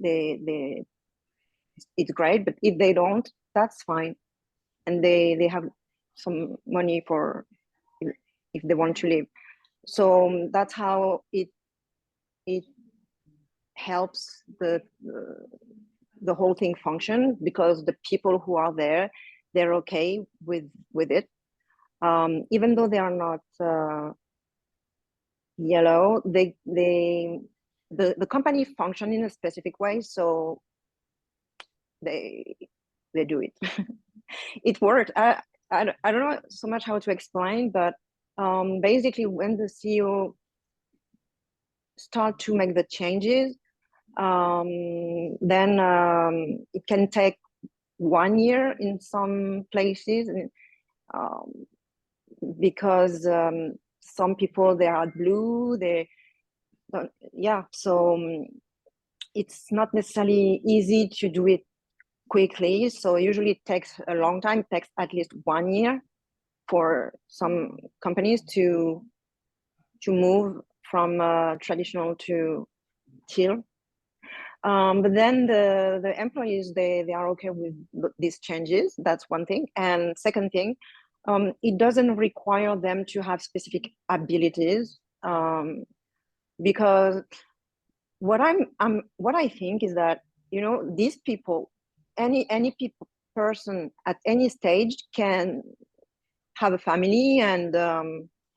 it's great. But if they don't, that's fine, and they have some money for if they want to leave. So that's how it helps the whole thing function, because the people who are there, they're okay with it, even though they are not yellow. They the company function in a specific way, so they do it. It worked. I don't know so much how to explain, but basically when the CEO start to make the changes, then it can take 1 year in some places, because some people, they are blue, they don't, yeah, so it's not necessarily easy to do it quickly. So usually it takes a long time. It takes at least 1 year for some companies to move from traditional to teal. But then the employees, they are okay with these changes. That's one thing. And second thing, it doesn't require them to have specific abilities, because what I think is that, you know, these people, any person at any stage can have a family and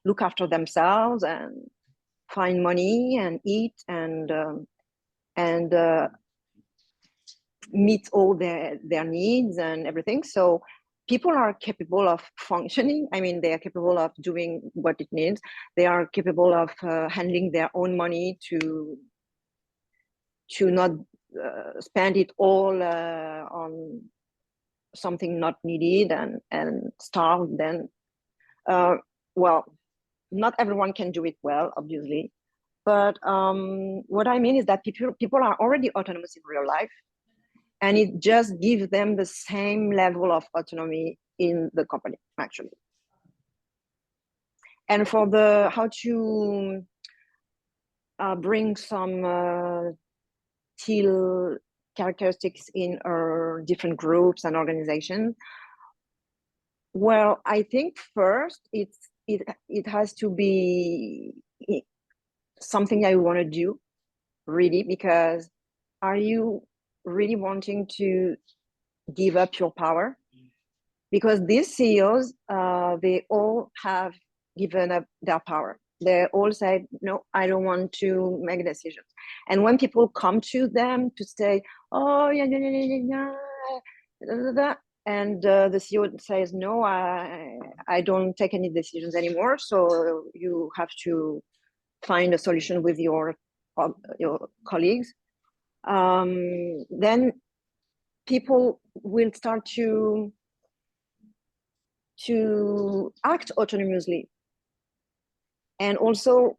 look after themselves and find money and eat and meet all their needs and everything. So people are capable of functioning. I mean, they are capable of doing what it needs. They are capable of handling their own money to not spend it all on something not needed and starve then. Well, not everyone can do it well, obviously. But what I mean is that people are already autonomous in real life, and it just gives them the same level of autonomy in the company, actually. And for the how to bring some teal characteristics in our different groups and organizations, well, I think first it has to be something I want to do, really, because are you really wanting to give up your power? Because these CEOs, they all have given up their power. They all say, no, I don't want to make decisions. And when people come to them to say, oh, yeah, and the CEO says, no, I don't take any decisions anymore. So you have to find a solution with your colleagues. Then people will start to act autonomously, and also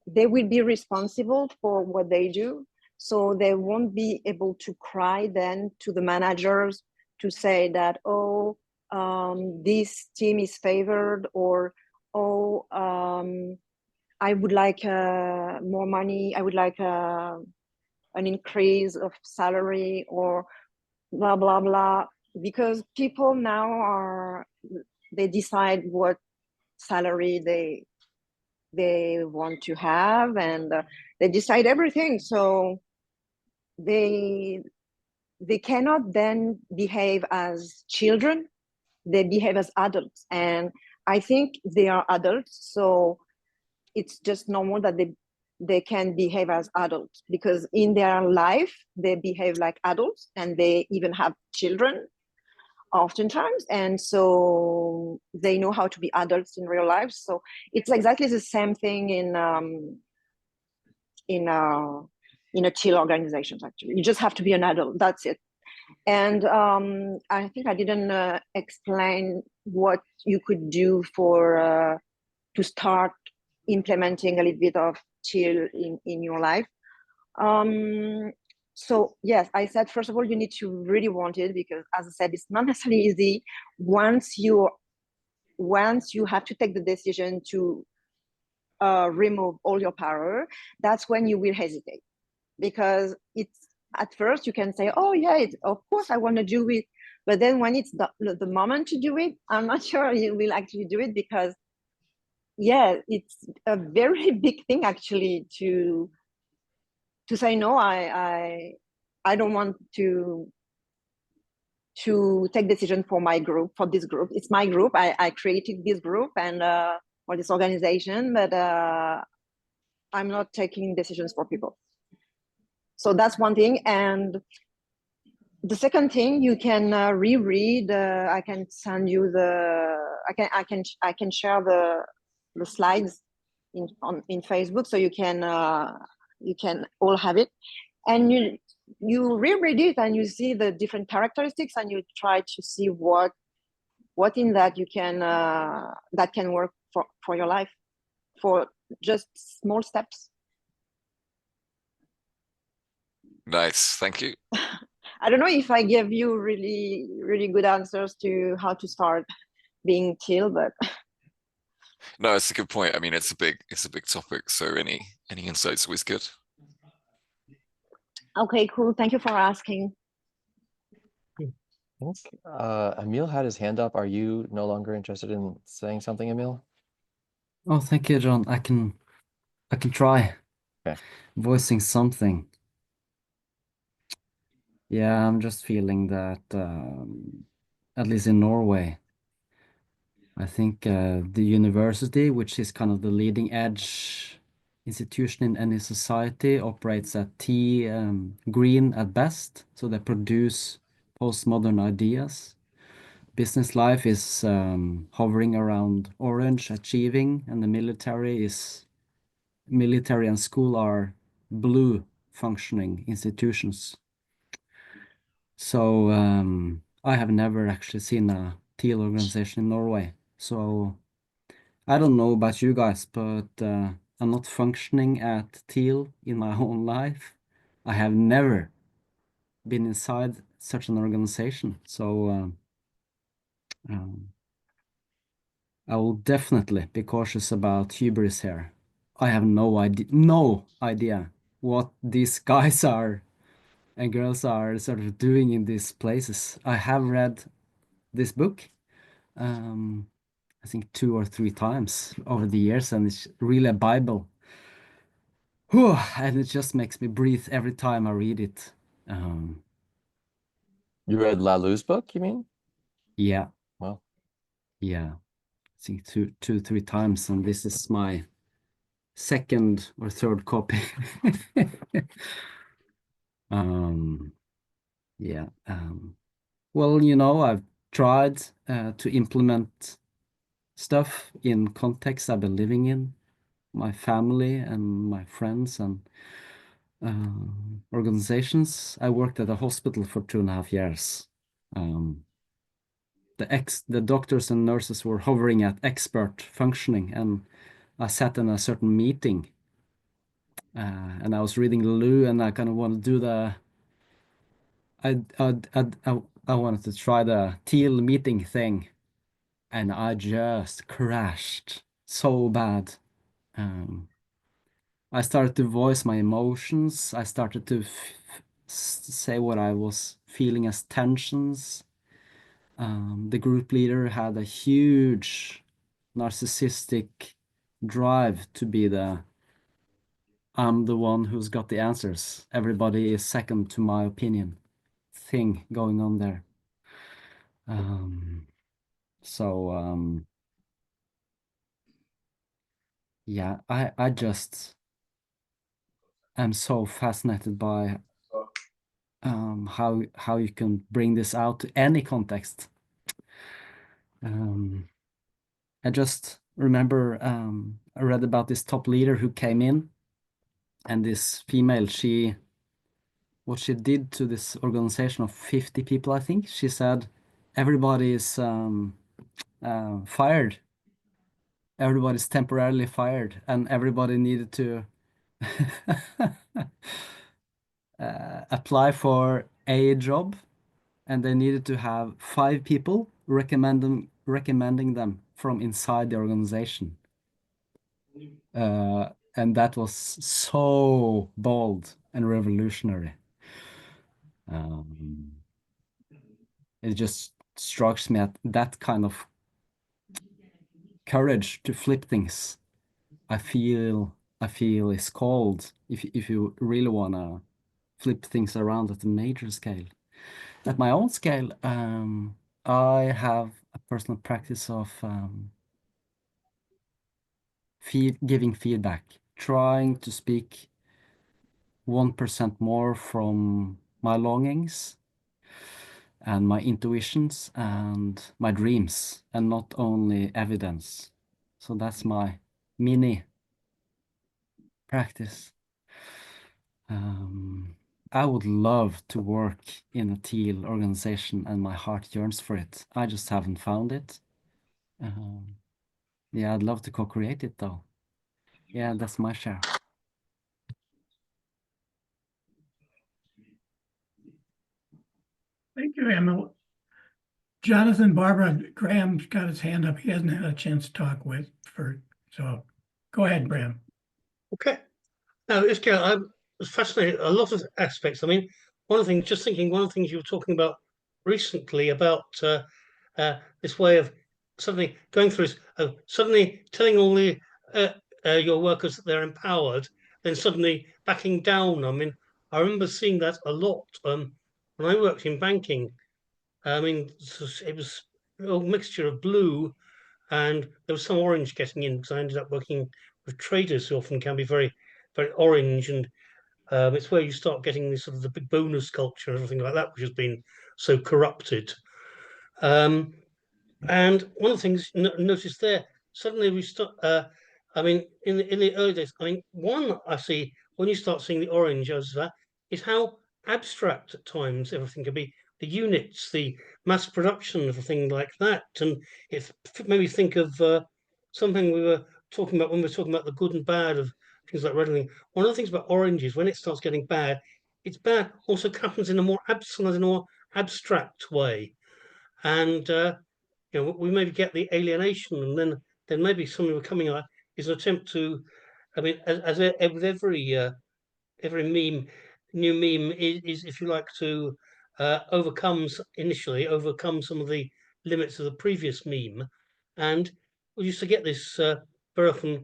they will be responsible for what they do, so they won't be able to cry then to the managers to say that, oh, this team is favored, or oh, I would like more money, I would like an increase of salary, or blah blah blah, because people now they decide what salary they want to have, and they decide everything. So they cannot then behave as children, they behave as adults. And I think they are adults, so it's just normal that they can behave as adults, because in their life they behave like adults, and they even have children oftentimes, and so they know how to be adults in real life. So it's exactly the same thing in a teal organizations. Actually, you just have to be an adult, that's it. And I think I didn't explain what you could do for to start implementing a little bit of teal in your life. So yes, I said, first of all, you need to really want it, because as I said, it's not necessarily easy. Once you have to take the decision to remove all your power, that's when you will hesitate, because it's at first you can say, oh yeah, of course I want to do it, but then when it's the moment to do it, I'm not sure you will actually do it, because yeah, it's a very big thing actually to say, no, I don't want to take decision for my group, for this group. It's my group. I created this group and or this organization, but I'm not taking decisions for people. So that's one thing. And the second thing, you can reread. I can send you the. I can share the slides in Facebook, so you can all have it, and you reread it and you see the different characteristics, and you try to see what in that you can that can work for your life, for just small steps.
Nice, thank you.
I don't know if I gave you really good answers to how to start being teal, but
No, it's a good point. I mean, it's a big topic, so any insights always good.
okay, cool. Thank you for asking.
Thanks. Emil had his hand up. Are you no longer interested in saying something, Emil?
Oh, thank you, John. I can try
Okay.
voicing something. Yeah, I'm just feeling that at least in Norway, I think the university, which is kind of the leading edge institution in any society, operates at green at best. So they produce postmodern ideas. Business life is hovering around orange, achieving, and the military and school are blue functioning institutions. So I have never actually seen a teal organization in Norway. So I don't know about you guys, but I'm not functioning at teal in my own life. I have never been inside such an organization. So I will definitely be cautious about hubris here. I have no idea what these guys are and girls are sort of doing in these places. I have read this book, I think 2 or 3 times over the years, and it's really a Bible. Whew, and it just makes me breathe every time I read it.
You read Laloux's book, you mean?
Yeah,
Well,
yeah. I think 3 times, and this is my second or third copy. Yeah. Well, I've tried to implement stuff in context I've been living in, my family and my friends and organizations. I worked at a hospital for 2.5 years. The doctors and nurses were hovering at expert functioning, and I sat in a certain meeting, and I was reading Laloux, and I kind of wanted to do I wanted to try the teal meeting thing, and I just crashed so bad. I started to voice my emotions. I started to say what I was feeling as tensions. The group leader had a huge narcissistic drive to be I'm the one who's got the answers. Everybody is second to my opinion thing going on there. So yeah, I just am so fascinated by how you can bring this out to any context. I just remember I read about this top leader who came in, and this female, what she did to this organization of 50 people, I think, she said, everybody is fired. Everybody's temporarily fired, and everybody needed to apply for a job, and they needed to have 5 people recommending them from inside the organization. And that was so bold and revolutionary. It just strikes me at that kind of courage to flip things. I feel is called if you really wanna flip things around at a major scale. At my own scale, I have a personal practice of giving feedback, trying to speak 1% more from my longings and my intuitions and my dreams, and not only evidence. So that's my mini practice. I would love to work in a teal organization, and my heart yearns for it. I just haven't found it. Yeah, I'd love to co-create it though. Yeah, that's my share.
Thank you, Emma. Jonathan, Barbara, Graham's got his hand up. He hasn't had a chance to talk so go ahead, Graham.
Okay. No, it's good. I was fascinated. A lot of aspects. I mean, one of the things you were talking about recently about this way of suddenly going through, suddenly telling all your workers that they're empowered, then suddenly backing down. I mean, I remember seeing that a lot when I worked in banking. I mean, it was a mixture of blue, and there was some orange getting in because I ended up working with traders who often can be very, very orange, and it's where you start getting this sort of the big bonus culture and everything like that, which has been so corrupted. And one of the things noticed there, suddenly we start. I mean, in the early days, I mean, one I see when you start seeing the orange as that is how abstract at times everything can be. The units, the mass production, everything like that, and it made me think of something we were talking about when we were talking about the good and bad of things like red and thing. One of the things about orange is when it starts getting bad, it's bad also happens in a more abstract way, and we maybe get the alienation, and then maybe something we're coming at is an attempt to, I mean, with every new meme is if you like to initially overcome some of the limits of the previous meme, and we used to get this very often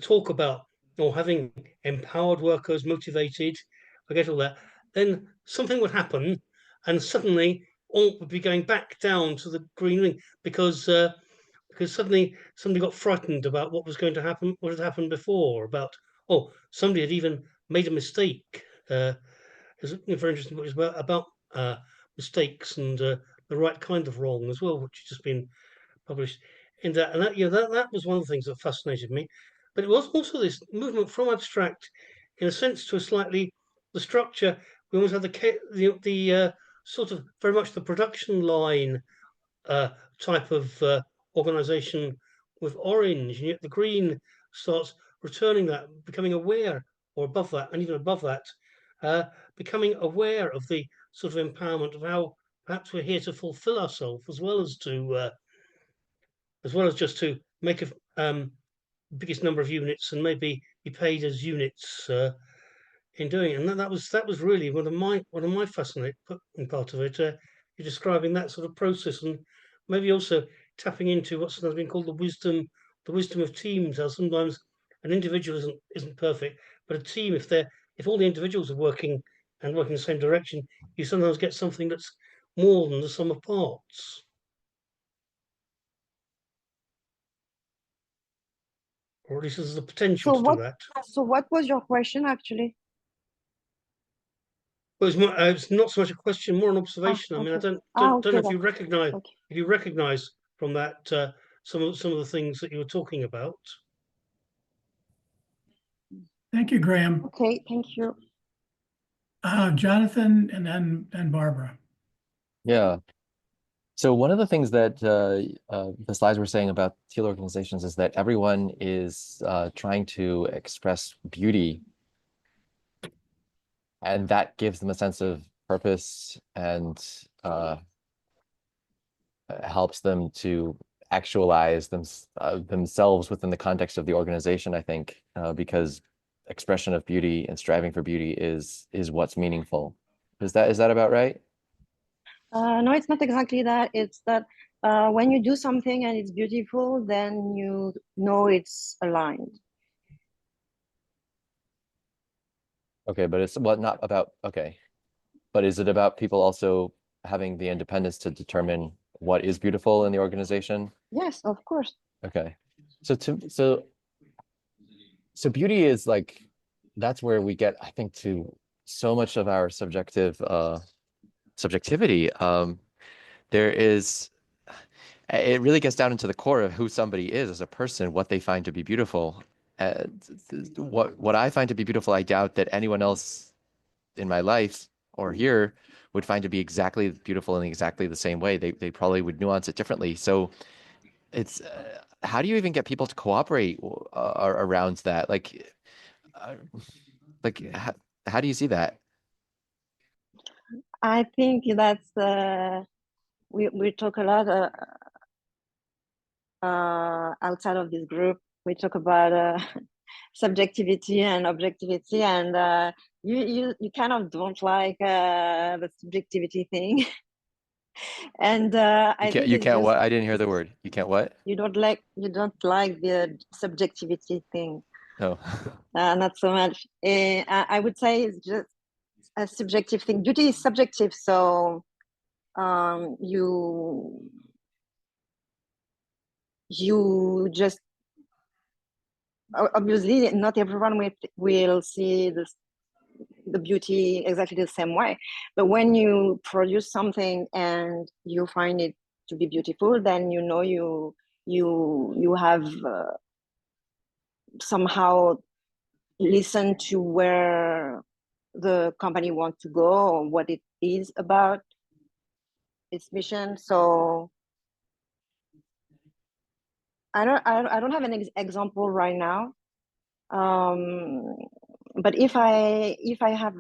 talk about having empowered workers, motivated, forget all that. Then something would happen, and suddenly all would be going back down to the green ring because suddenly somebody got frightened about what was going to happen, what had happened before, about somebody had even made a mistake. It's very interesting what is about mistakes and the right kind of wrong as well, which has just been published in that. And that was one of the things that fascinated me. But it was also this movement from abstract, in a sense, to a slightly the structure. We almost had the sort of very much the production line type of organization with orange, and yet the green starts returning that, becoming aware, or above that, and even above that, becoming aware of the sort of empowerment of how perhaps we're here to fulfill ourselves as well as just to make a biggest number of units and maybe be paid as units in doing it. And that was really one of my fascinating part of it. You're describing that sort of process, and maybe also tapping into what's sometimes been called the wisdom of teams. How sometimes an individual isn't perfect, but a team, if all the individuals are working in the same direction, you sometimes get something that's more than the sum of parts. Or at least there's the potential to do that.
So what was your question actually?
Well, it's not so much a question, more an observation. I mean, I don't know if you recognize from that some of the things that you were talking about.
Thank you, Graham.
Okay, thank you.
Jonathan, and then Barbara.
Yeah. So one of the things that the slides were saying about teal organizations is that everyone is trying to express beauty, and that gives them a sense of purpose and helps them to actualize themselves within the context of the organization, I think, because expression of beauty and striving for beauty is what's meaningful. Is that about right?
No, it's not exactly that. It's that when you do something and it's beautiful, then you know it's aligned.
Okay, but it's not about, okay. But is it about people also having the independence to determine what is beautiful in the organization?
Yes, of course.
Okay. So beauty is like, that's where we get, I think, to so much of our subjectivity. There is, it really gets down into the core of who somebody is as a person, what they find to be beautiful. What I find to be beautiful, I doubt that anyone else in my life or here would find to be exactly beautiful in exactly the same way. They probably would nuance it differently. So it's how do you even get people to cooperate around that? Uh, how do you see that?
I think that's we talk a lot outside of this group. We talk about subjectivity and objectivity, and you kind of don't like the subjectivity thing. And I think
You
it's
can't
just
what? I didn't hear the word. You can't what?
you don't like the subjectivity thing.
No.
Not so much. I would say it's just a subjective thing. Beauty is subjective, so you just obviously not everyone will see the beauty exactly the same way, but when you produce something and you find it to be beautiful, then you know you have somehow listened to where the company wants to go or what it is about, its mission. So I don't have an example right now, but if I have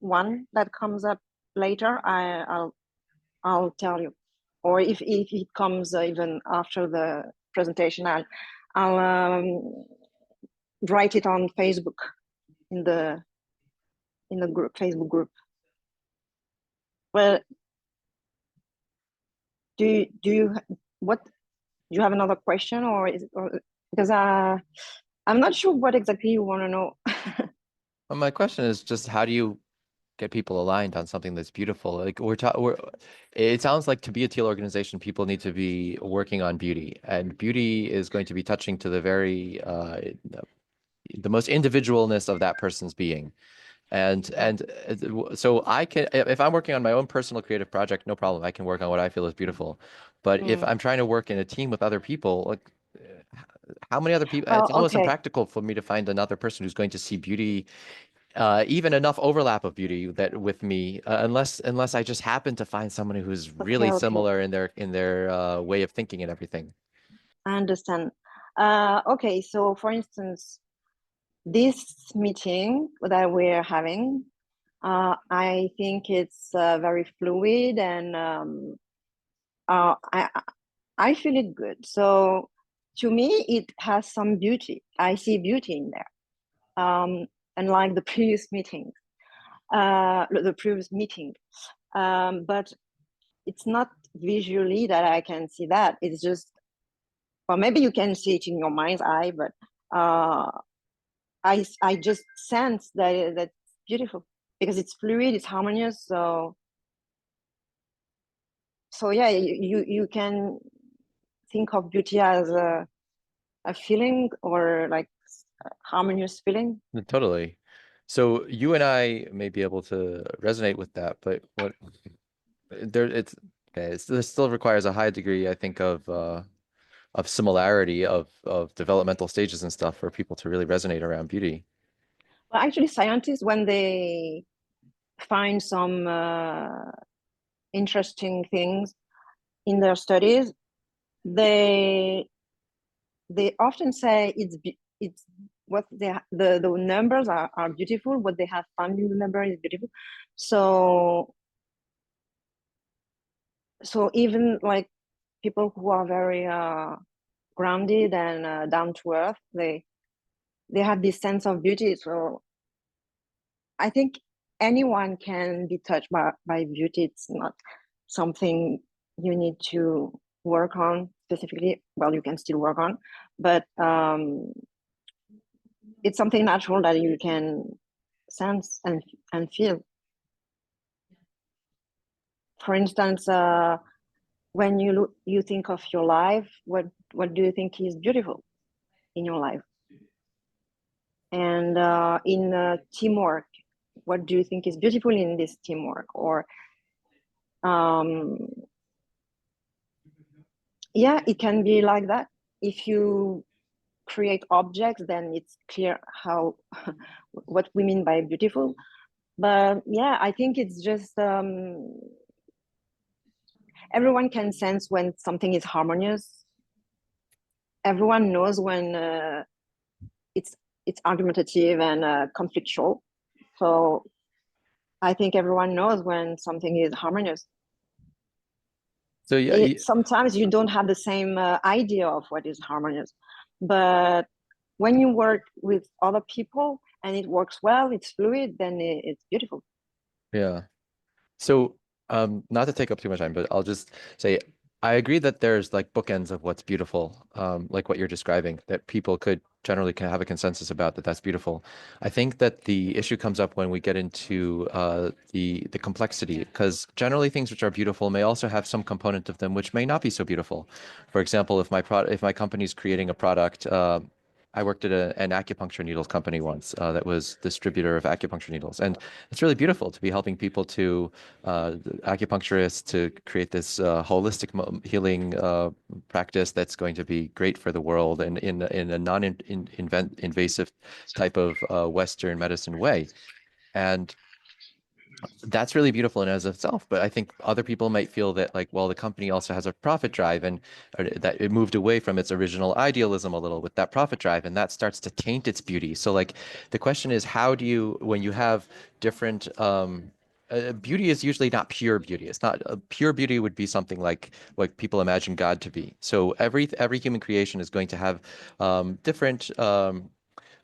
one that comes up later, I'll tell you, or if it comes even after the presentation, I'll write it on Facebook in the group, Facebook group. Well, do you what do you have another question, or is it, or because I'm not sure what exactly you want to know.
Well, my question is just how do you get people aligned on something that's beautiful? Like it sounds like to be a teal organization, people need to be working on beauty, and beauty is going to be touching to the very the most individualness of that person's being. And so I can, if I'm working on my own personal creative project, no problem. I can work on what I feel is beautiful. But if I'm trying to work in a team with other people, like how many other people,
Well,
it's almost
okay.
impractical for me to find another person who's going to see beauty, even enough overlap of beauty that with me, unless I just happen to find someone who's really
Okay.
similar in their way of thinking and everything.
I understand. Okay, so for instance, this meeting that we're having, I think it's very fluid, and I feel it good. So to me, it has some beauty. I see beauty in there, unlike the previous meeting. But it's not visually that I can see that. It's just, well, maybe you can see it in your mind's eye, but I just sense that that's beautiful because it's fluid, it's harmonious. So yeah, you can think of beauty as a feeling, or like a harmonious feeling.
Totally. So you and I may be able to resonate with that, but what it's okay. This still requires a high degree, I think, of similarity of developmental stages and stuff for people to really resonate around beauty.
Well, actually, scientists, when they find some interesting things in their studies, they often say it's what the numbers are beautiful. What they have found in the number is beautiful. So even like people who are very grounded and down to earth, they have this sense of beauty. So I think anyone can be touched by beauty. It's not something you need to work on specifically. Well, you can still work on, but it's something natural that you can sense and feel. For instance, when you think of your life, what do you think is beautiful in your life? And in teamwork, what do you think is beautiful in this teamwork? Or yeah, it can be like that. If you create objects, then it's clear how what we mean by beautiful. But yeah, I think it's just everyone can sense when something is harmonious. Everyone knows when it's argumentative and conflictual. So I think everyone knows when something is harmonious.
So yeah,
Sometimes you don't have the same idea of what is harmonious, but when you work with other people and it works well, it's fluid, then it's beautiful.
yeah. So, not to take up too much time, but I'll just say I agree that there's like bookends of what's beautiful, like what you're describing, that people could generally can have a consensus about that that's beautiful. I think that the issue comes up when we get into the complexity, because generally things which are beautiful may also have some component of them which may not be so beautiful. For example, if my company's creating a product, I worked at an acupuncture needles company once that was distributor of acupuncture needles, and it's really beautiful to be helping people to acupuncturists to create this holistic healing practice that's going to be great for the world and in a non-invasive type of Western medicine way. And that's really beautiful in and of itself. But I think other people might feel that like, well, the company also has a profit drive and that it moved away from its original idealism a little with that profit drive, and that starts to taint its beauty. So like the question is, how do you, when you have different beauty is usually not pure beauty. It's not pure beauty would be something like what people imagine God to be. So every human creation is going to have different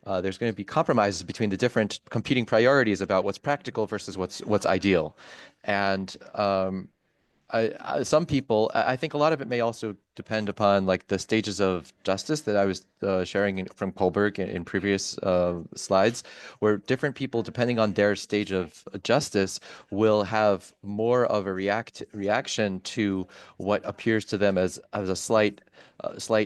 there's going to be compromises between the different competing priorities about what's practical versus what's ideal. And some people, I think a lot of it may also depend upon like the stages of justice that I was sharing from Kohlberg in previous slides, where different people, depending on their stage of justice, will have more of a reaction to what appears to them as a slight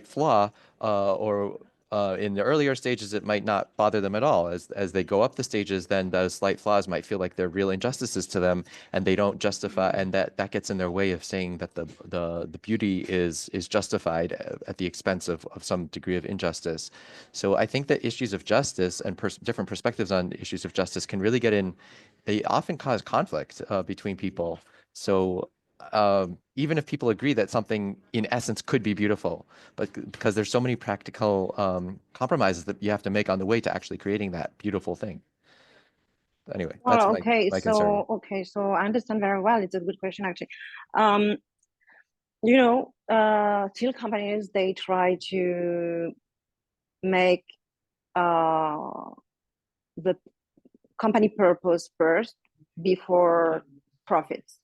flaw or in the earlier stages, it might not bother them at all. As they go up the stages, then those slight flaws might feel like they're real injustices to them, and they don't justify, and that gets in their way of saying that the beauty is justified at the expense of some degree of injustice. So I think that issues of justice and different perspectives on issues of justice can really get in. They often cause conflict between people. So even if people agree that something in essence could be beautiful, but because there's so many practical compromises that you have to make on the way to actually creating that beautiful thing. Anyway, that's
Well, okay,
my concern.
so I understand very well. It's a good question, actually. Steel companies, they try to make the company purpose first before profits.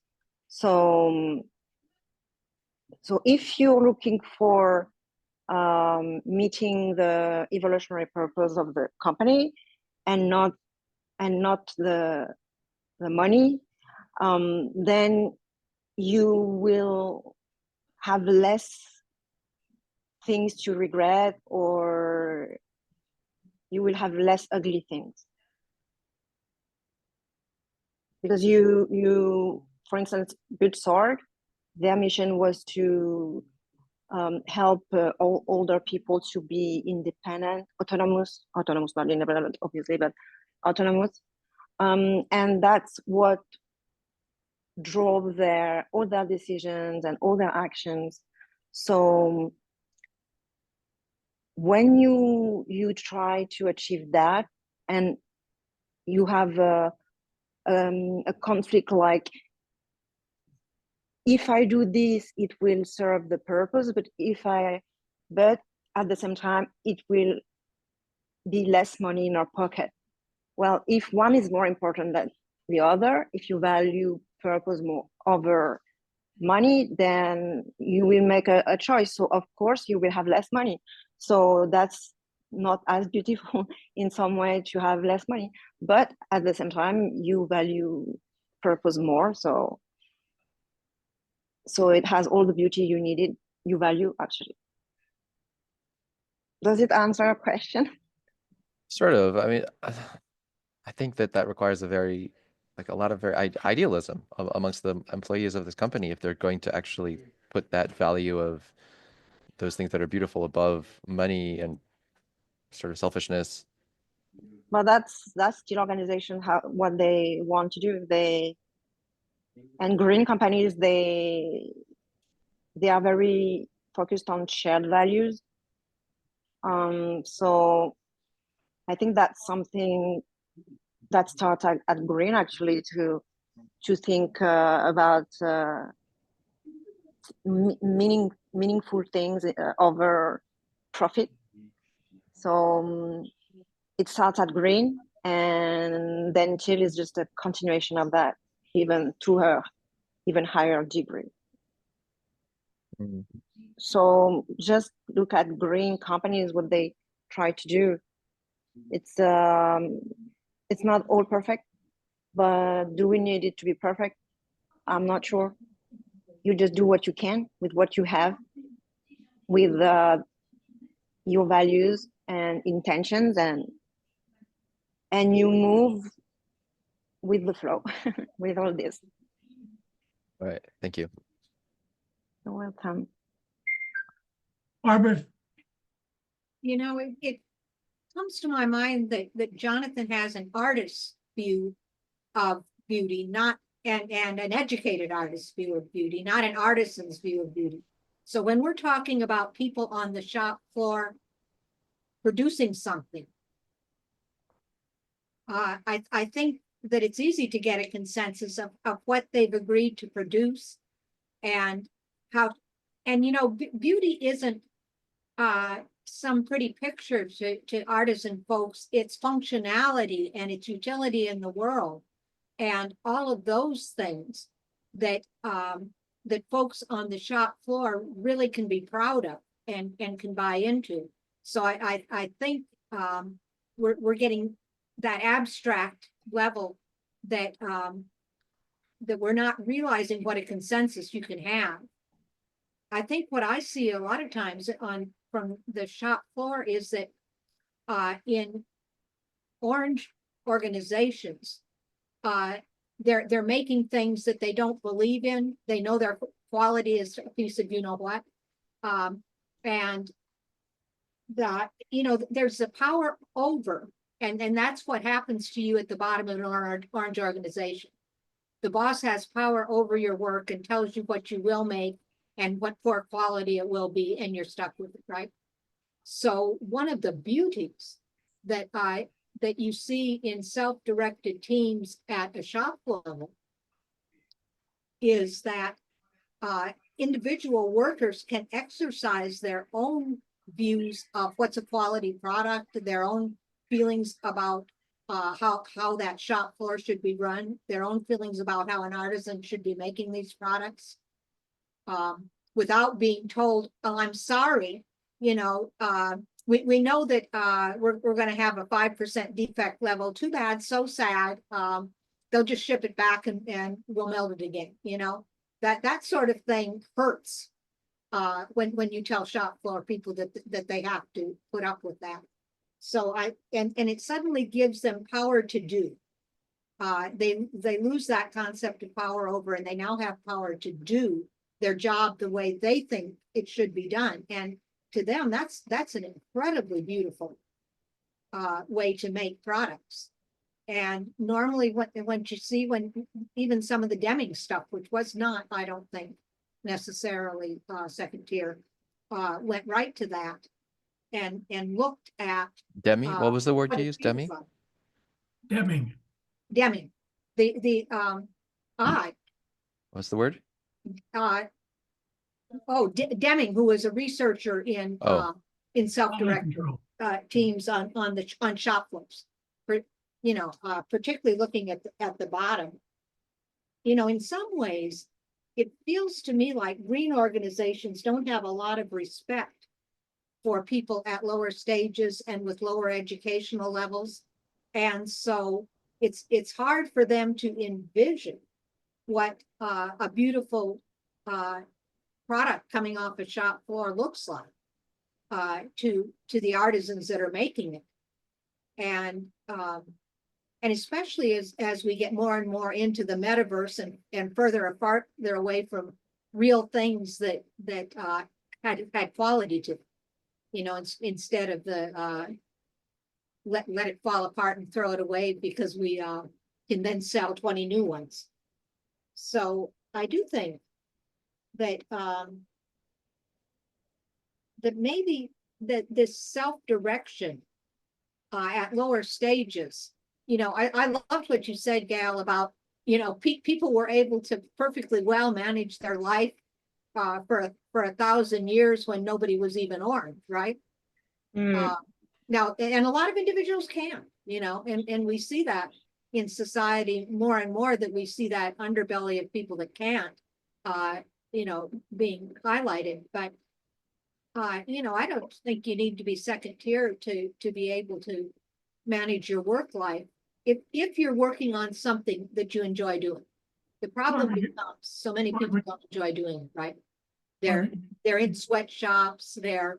So if you're looking for meeting the evolutionary purpose of the company and not the money, then you will have less things to regret, or you will have less ugly things. Because for instance, Good Sword, their mission was to help older people to be independent, autonomous, not independent, obviously, but autonomous. And that's what drove all their decisions and all their actions. So when you try to achieve that, and you have a conflict, like, if I do this, it will serve the purpose, but at the same time, it will be less money in our pocket. Well, if one is more important than the other, if you value purpose more over money, then you will make a choice. So of course you will have less money. So that's not as beautiful in some way to have less money, but at the same time you value purpose more. So it has all the beauty you value, actually. Does it answer your question?
Sort of. I mean, I think that that requires a very, like a lot of very idealism amongst the employees of this company if they're going to actually put that value of those things that are beautiful above money and sort of selfishness.
But that's still organization how what they want to do. And green companies, they are very focused on shared values. So I think that's something that starts at Green actually to think about meaningful things over profit. So it starts at Green, and then Teal is just a continuation of that, even to her even higher degree.
Mm.
So just look at green companies, what they try to do. It's not all perfect, but do we need it to be perfect? I'm not sure. You just do what you can with what you have, with your values and intentions, and you move with the flow with all this.
All right. Thank you.
You're welcome.
Barbara,
You know, it comes to my mind that Jonathan has an artist's view of beauty, not and an educated artist's view of beauty, not an artisan's view of beauty. So when we're talking about people on the shop floor producing something, I think that it's easy to get a consensus of what they've agreed to produce and how, and you know, beauty isn't some pretty picture to artisan folks. It's functionality and its utility in the world, and all of those things that that folks on the shop floor really can be proud of and can buy into. So I think we're getting that abstract level that that we're not realizing what a consensus you can have. I think what I see a lot of times from the shop floor is that in orange organizations, they're making things that they don't believe in. They know their quality is a piece of you know what, and that there's a power over, and that's what happens to you at the bottom of an orange organization. The boss has power over your work and tells you what you will make and what poor quality it will be, and you're stuck with it, right? So one of the beauties that you see in self-directed teams at a shop level is that individual workers can exercise their own views of what's a quality product, their own feelings about how that shop floor should be run, their own feelings about how an artisan should be making these products, without being told, "Oh, I'm sorry, we know that we're going to have a 5% defect level. Too bad, so sad. They'll just ship it back and we'll melt it again." That sort of thing hurts when you tell shop floor people that they have to put up with that. So and it suddenly gives them power to do. They lose that concept of power over, and they now have power to do their job the way they think it should be done. And to them, that's an incredibly beautiful way to make products. And normally when you see, when even some of the Deming stuff, which was not, I don't think, necessarily second tier, went right to that and looked at
Demi, what was the word you used? Demi?
Deming.
Deming.
What's the word?
Deming, who was a researcher in self-directed teams on shop floors, particularly looking at the bottom. In some ways, it feels to me like green organizations don't have a lot of respect for people at lower stages and with lower educational levels, and so it's hard for them to envision what a beautiful product coming off a shop floor looks like to the artisans that are making it. And And especially as we get more and more into the metaverse and further apart, they're away from real things that had quality to, instead of the let it fall apart and throw it away because we can then sell 20 new ones. So I do think that that maybe that this self-direction at lower stages, I loved what you said, Gaelle, about, people were able to perfectly well manage their life for 1,000 years when nobody was even orange, right? Now, and a lot of individuals can, and we see that in society more and more, that we see that underbelly of people that can't, being highlighted. But I don't think you need to be second tier to be able to manage your work life if you're working on something that you enjoy doing. The problem becomes so many people don't enjoy doing it, right? They're in sweatshops, their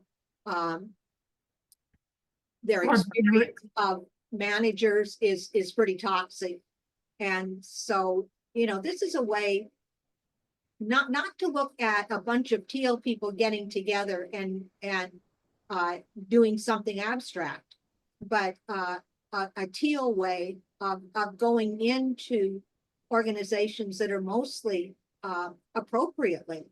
experience of managers is pretty toxic. And so, this is a way not to look at a bunch of teal people getting together and doing something abstract, but a teal way of going into organizations that are mostly appropriately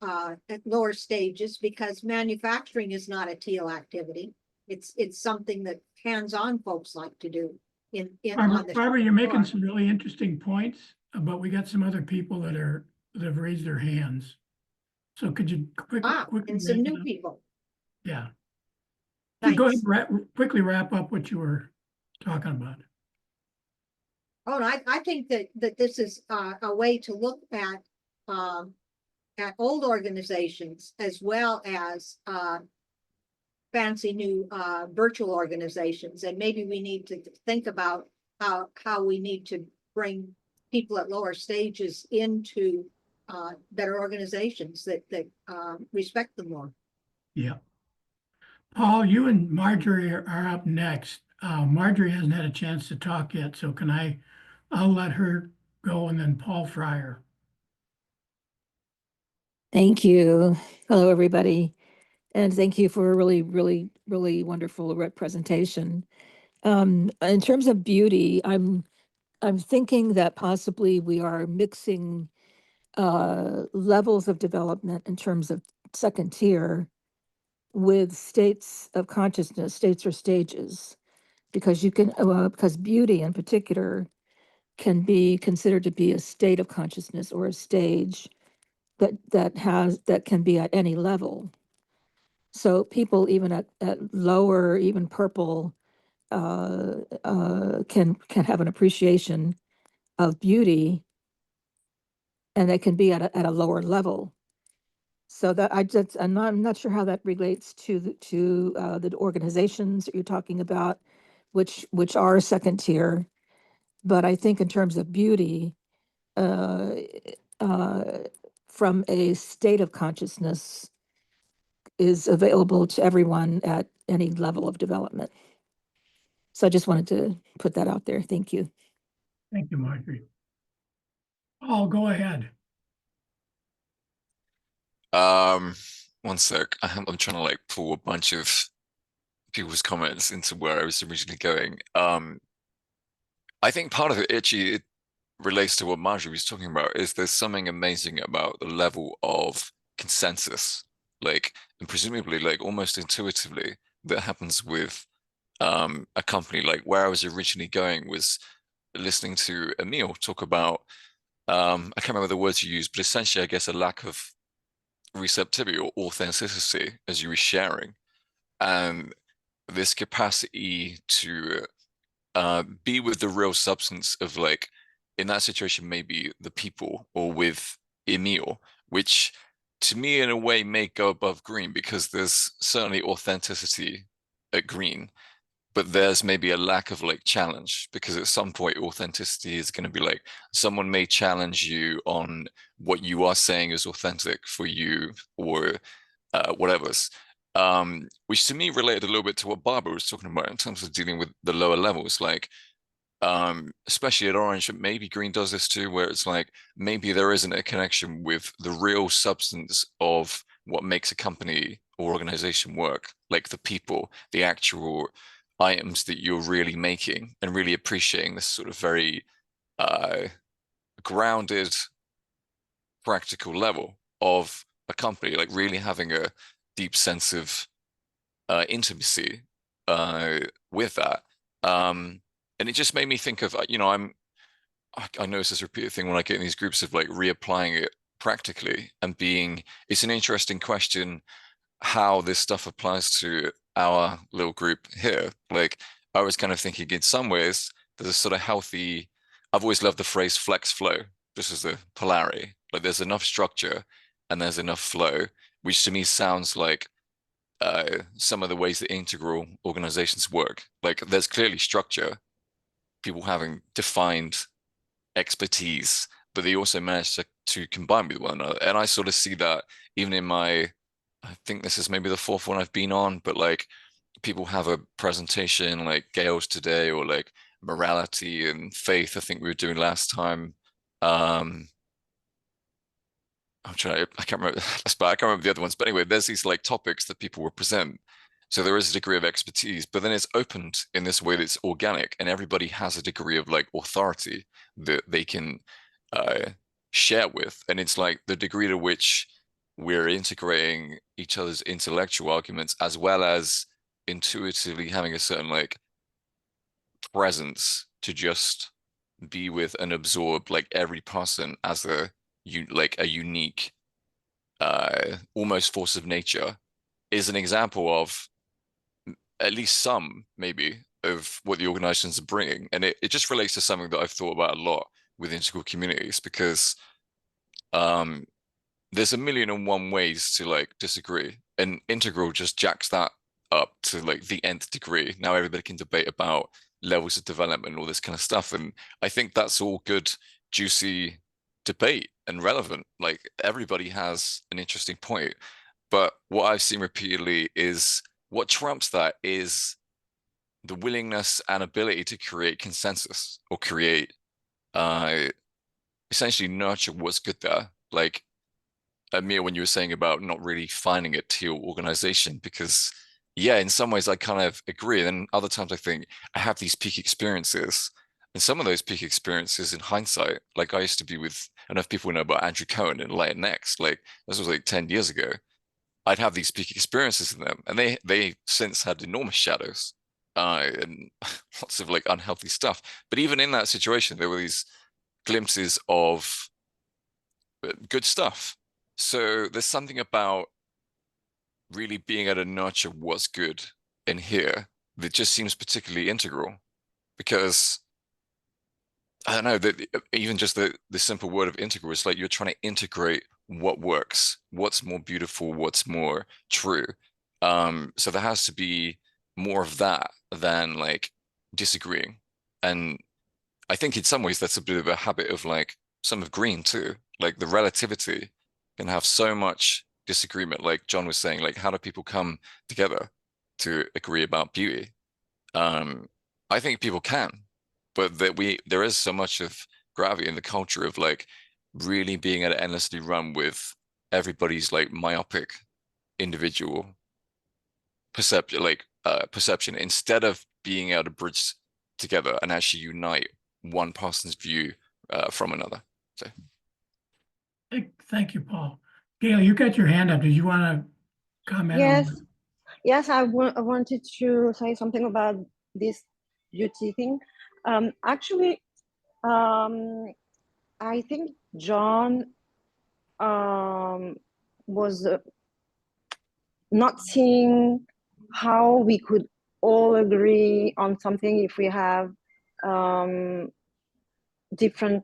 at lower stages, because manufacturing is not a teal activity. It's something that hands-on folks like to do.
Barbara, you're making some really interesting points, but we got some other people that have raised their hands. So could you quickly
and some new people.
Yeah.
Thanks.
Go ahead and quickly wrap up what you were talking about.
Oh, and I think that this is a way to look at old organizations as well as fancy new virtual organizations. And maybe we need to think about how we need to bring people at lower stages into better organizations that respect them more.
Yeah. Paul, you and Marjorie are up next. Marjorie hasn't had a chance to talk yet, so I'll let her go, and then Paul Fryer.
Thank you. Hello, everybody. And thank you for a really, really, really wonderful presentation. In terms of beauty, I'm thinking that possibly we are mixing levels of development in terms of second tier with states of consciousness, states or stages, because because beauty in particular can be considered to be a state of consciousness or a stage that can be at any level. So people even at lower, even purple, can have an appreciation of beauty, and they can be at a lower level. So that I'm not sure how that relates to the organizations that you're talking about, which are second tier. But I think in terms of beauty, from a state of consciousness is available to everyone at any level of development. So I just wanted to put that out there. Thank you.
Thank you, Marjorie. Paul, go ahead.
One sec. I'm trying to like pull a bunch of people's comments into where I was originally going. I think part of it actually relates to what Marjorie was talking about, is there's something amazing about the level of consensus, like, and presumably like almost intuitively that happens with a company. Like where I was originally going was listening to Emil talk about, I can't remember the words you used, but essentially I guess a lack of receptivity or authenticity as you were sharing, and this capacity to be with the real substance of, like, in that situation, maybe the people, or with Emil, which to me in a way may go above Green, because there's certainly authenticity at Green, but there's maybe a lack of like challenge, because at some point authenticity is going to be like someone may challenge you on what you are saying is authentic for you, or whatever's. Which to me related a little bit to what Barbara was talking about in terms of dealing with the lower levels. Like especially at Orange, maybe Green does this too, where it's like maybe there isn't a connection with the real substance of what makes a company or organization work, like the people, the actual items that you're really making, and really appreciating this sort of very grounded, practical level of a company, like really having a deep sense of intimacy with that. And it just made me think of, you know, I know it's this repeated thing when I get in these groups of like reapplying it practically and being, it's an interesting question how this stuff applies to our little group here. Like I was kind of thinking in some ways there's a sort of healthy, I've always loved the phrase flex flow, just as the polarity. Like there's enough structure and there's enough flow, which to me sounds like some of the ways that integral organizations work. Like there's clearly structure, people having defined expertise, but they also manage to combine with one another. And I sort of see that even in my, I think this is maybe the fourth one I've been on, but like people have a presentation like Gaelle's today, or like morality and faith, I think we were doing last time. I can't remember, I can't remember the other ones, but anyway, there's these like topics that people will present. So there is a degree of expertise, but then it's opened in this way that's organic, and everybody has a degree of like authority that they can share with. And it's like the degree to which we're integrating each other's intellectual arguments as well as intuitively having a certain like presence to just be with and absorb like every person as a unique almost force of nature is an example of at least some maybe of what the organizations are bringing. And it just relates to something that I've thought about a lot with integral communities, because there's a million and one ways to like disagree, and integral just jacks that up to like the nth degree. Now everybody can debate about levels of development and all this kind of stuff, and I think that's all good, juicy debate and relevant. Like everybody has an interesting point, but what I've seen repeatedly is what trumps that is the willingness and ability to create consensus, or create essentially nurture what's good there. Like Amir, when you were saying about not really finding a teal organization, because yeah, in some ways I kind of agree, and then other times I think I have these peak experiences, and some of those peak experiences in hindsight, like I used to be with, I don't know if people know about Andrew Cohen and Layer Next, like this was like 10 years ago. I'd have these peak experiences in them, and they since had enormous shadows and lots of like unhealthy stuff. But even in that situation, there were these glimpses of good stuff. So there's something about really being able to nurture what's good in here that just seems particularly integral, because I don't know, that even just the simple word of integral is like you're trying to integrate what works, what's more beautiful, what's more true. So there has to be more of that than like disagreeing. And I think in some ways that's a bit of a habit of like some of Green too. Like the relativity can have so much disagreement. Like John was saying, like how do people come together to agree about beauty? I think people can, but there is so much of gravity in the culture of like really being able to endlessly run with everybody's like myopic individual perception instead of being able to bridge together and actually unite one person's view from another. So
Thank you, Paul. Gaelle, you got your hand up. Did you want to comment?
Yes, I wanted to say something about this beauty thing. Actually, I think John was not seeing how we could all agree on something if we have different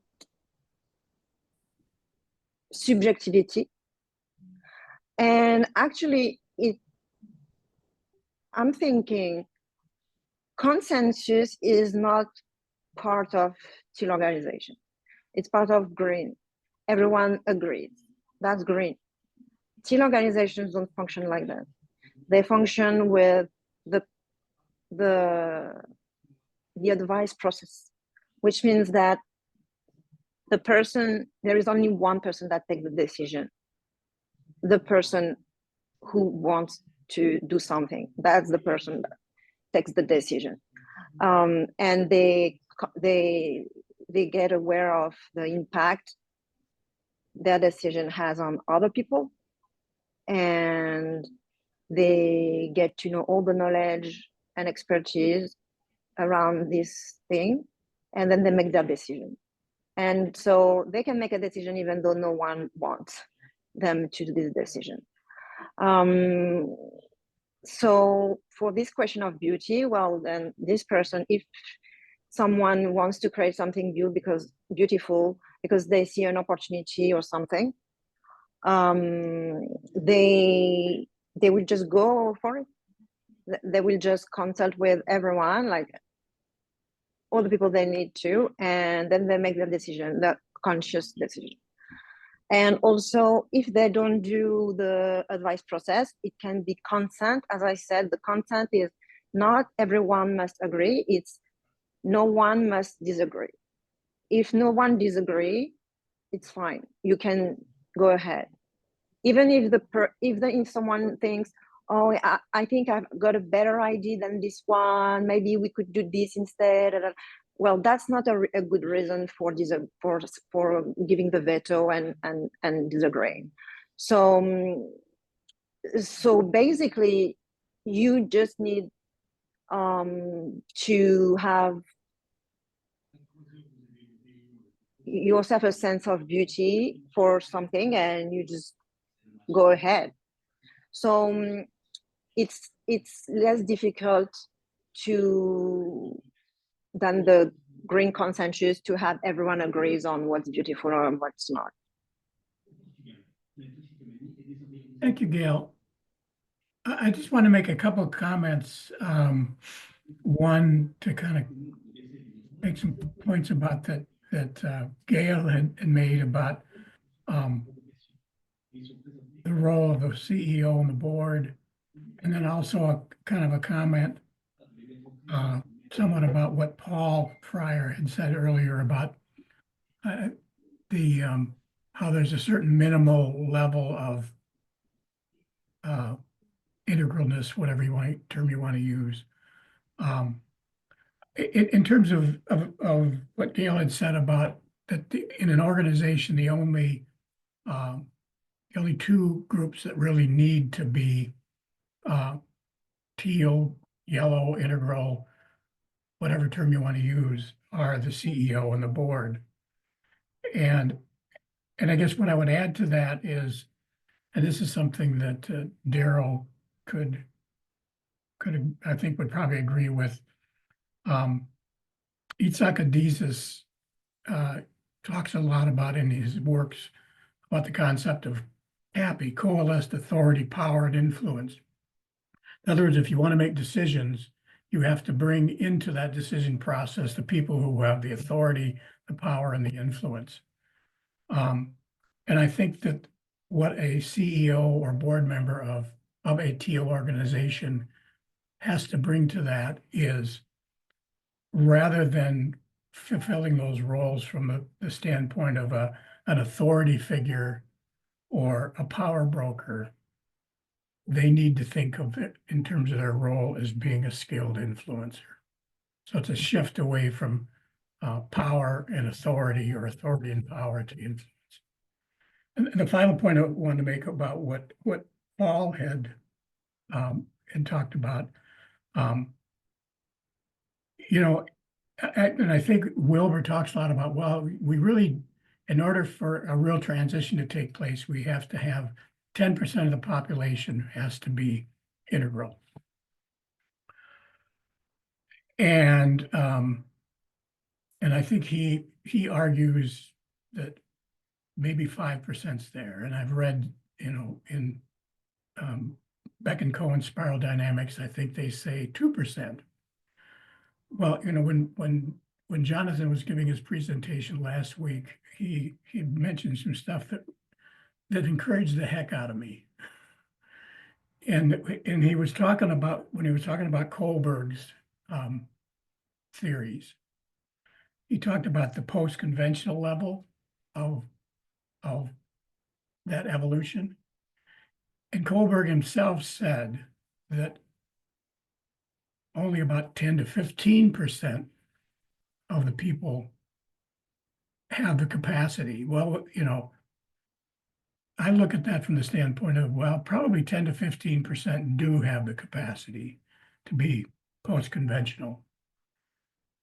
subjectivity. And actually, I'm thinking consensus is not part of teal organization. It's part of Green. Everyone agrees. That's Green. Teal organizations don't function like that. They function with the advice process. which means that there is only one person that takes the decision. The person who wants to do something, that's the person that takes the decision. And they get aware of the impact their decision has on other people, and they get to know all the knowledge and expertise around this thing, and then they make their decision. And so they can make a decision even though no one wants them to do this decision. So for this question of beauty, well, then this person, if someone wants to create something beautiful because they see an opportunity or something, they will just go for it. They will just consult with everyone, like all the people they need to, and then they make their decision, that conscious decision. And also, if they don't do the advice process, it can be consent. As I said, the consent is not everyone must agree, it's no one must disagree. If no one disagree, it's fine, you can go ahead. Even if someone thinks, oh, I think I've got a better idea than this one, maybe we could do this instead. Well, that's not a good reason for giving the veto and disagreeing. So basically, you just need to have yourself a sense of beauty for something, and you just go ahead. So it's less difficult than the green consensus to have everyone agrees on what's beautiful or what's not.
Thank you, Gaelle. I just want to make a couple of comments. One, to kind of make some points about that Gaelle had made about the role of the CEO and the board, and then also kind of a comment somewhat about what Paul Fryer had said earlier about how there's a certain minimal level of integralness, whatever term you want to use. In terms of what Gaelle had said about that in an organization, the only two groups that really need to be teal, yellow, integral, whatever term you want to use, are the CEO and the board. And I guess what I would add to that is, and this is something that Daryl could I think would probably agree with. Itzhak Adizes talks a lot about in his works about the concept of happy, coalesced authority, power, and influence. In other words, if you want to make decisions, you have to bring into that decision process the people who have the authority, the power, and the influence. And I think that what a CEO or board member of a teal organization has to bring to that is, rather than fulfilling those roles from the standpoint of an authority figure or a power broker, they need to think of it in terms of their role as being a skilled influencer. So it's a shift away from power and authority, or authority and power, to influence. And the final point I wanted to make about what Paul had talked about, and I think Wilbur talks a lot about, well, we really, in order for a real transition to take place, we have to have 10% of the population has to be integral. And I think he argues that maybe 5%'s there. And I've read, in Beck and Cohen's Spiral Dynamics, I think they say 2%. Well, when Jonathan was giving his presentation last week, he mentioned some stuff that encouraged the heck out of me. And he was talking about, when he was talking about Kohlberg's theories, he talked about the post-conventional level of that evolution. And Kohlberg himself said that only about 10 to 15% of the people have the capacity. Well, I look at that from the standpoint of, well, probably 10 to 15% do have the capacity to be post-conventional.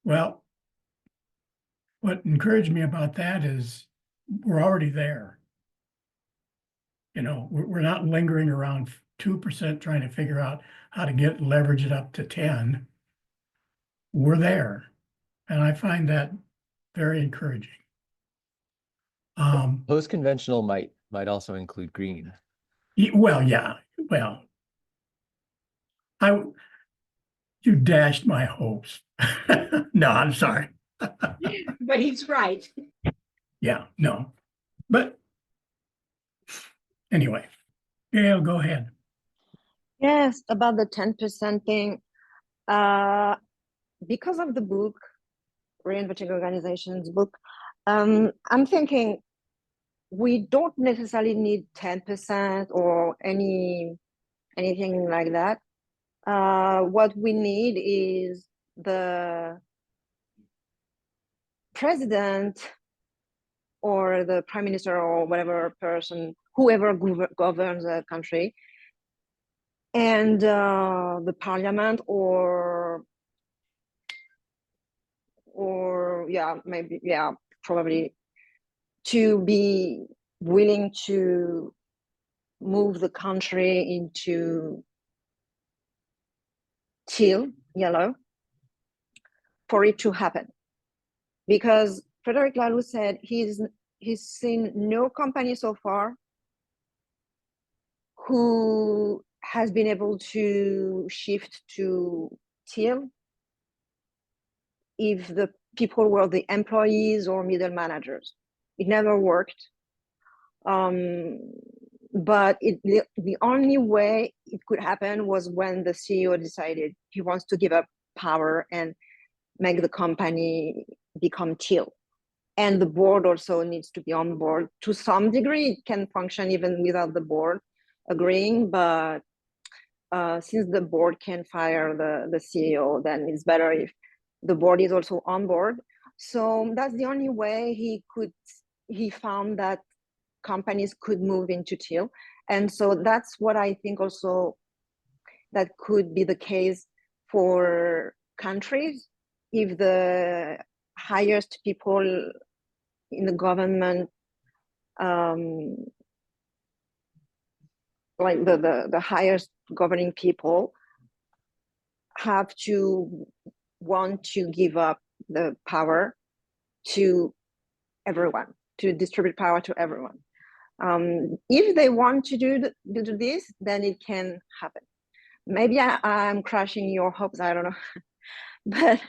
Well, what encouraged me about that is we're already there. We're not lingering around 2% trying to figure out how to leverage it up to 10. We're there. And I find that very encouraging.
Post-conventional might also include green.
Well, yeah. Well, you dashed my hopes. No, I'm sorry.
But he's right.
Yeah, no. But anyway, Gaelle, go ahead.
Yes, about the 10% thing. Because of the book, Reinventing Organizations book, I'm thinking we don't necessarily need 10% or anything like that. What we need is the president or the prime minister or whatever person, whoever governs the country, and the parliament or probably to be willing to move the country into teal, yellow, for it to happen. Because Frédéric Laloux said he's seen no company so far who has been able to shift to teal if the people were the employees or middle managers. It never worked. But the only way it could happen was when the CEO decided he wants to give up power and make the company become teal. And the board also needs to be on board. To some degree, it can function even without the board agreeing, but since the board can fire the CEO, then it's better if the board is also on board. So that's the only way he found that companies could move into teal. And so that's what I think also that could be the case for countries. If the highest people in the government, like the highest governing people, have to want to give up the power to everyone, to distribute power to everyone. If they want to do this, then it can happen. Maybe I'm crushing your hopes, I don't know. But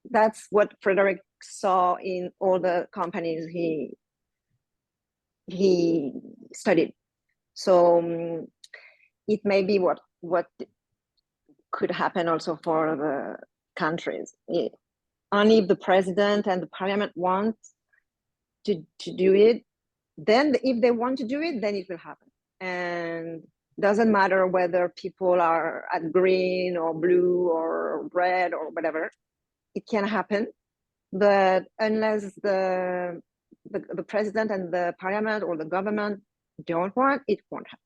that's what Frederick saw in all the companies he studied. So it may be what could happen also for the countries. Only if the president and the parliament want to do it, then if they want to do it, then it will happen. And doesn't matter whether people are at green or blue or red or whatever, it can happen. But unless the president and the parliament or the government don't want, it won't happen.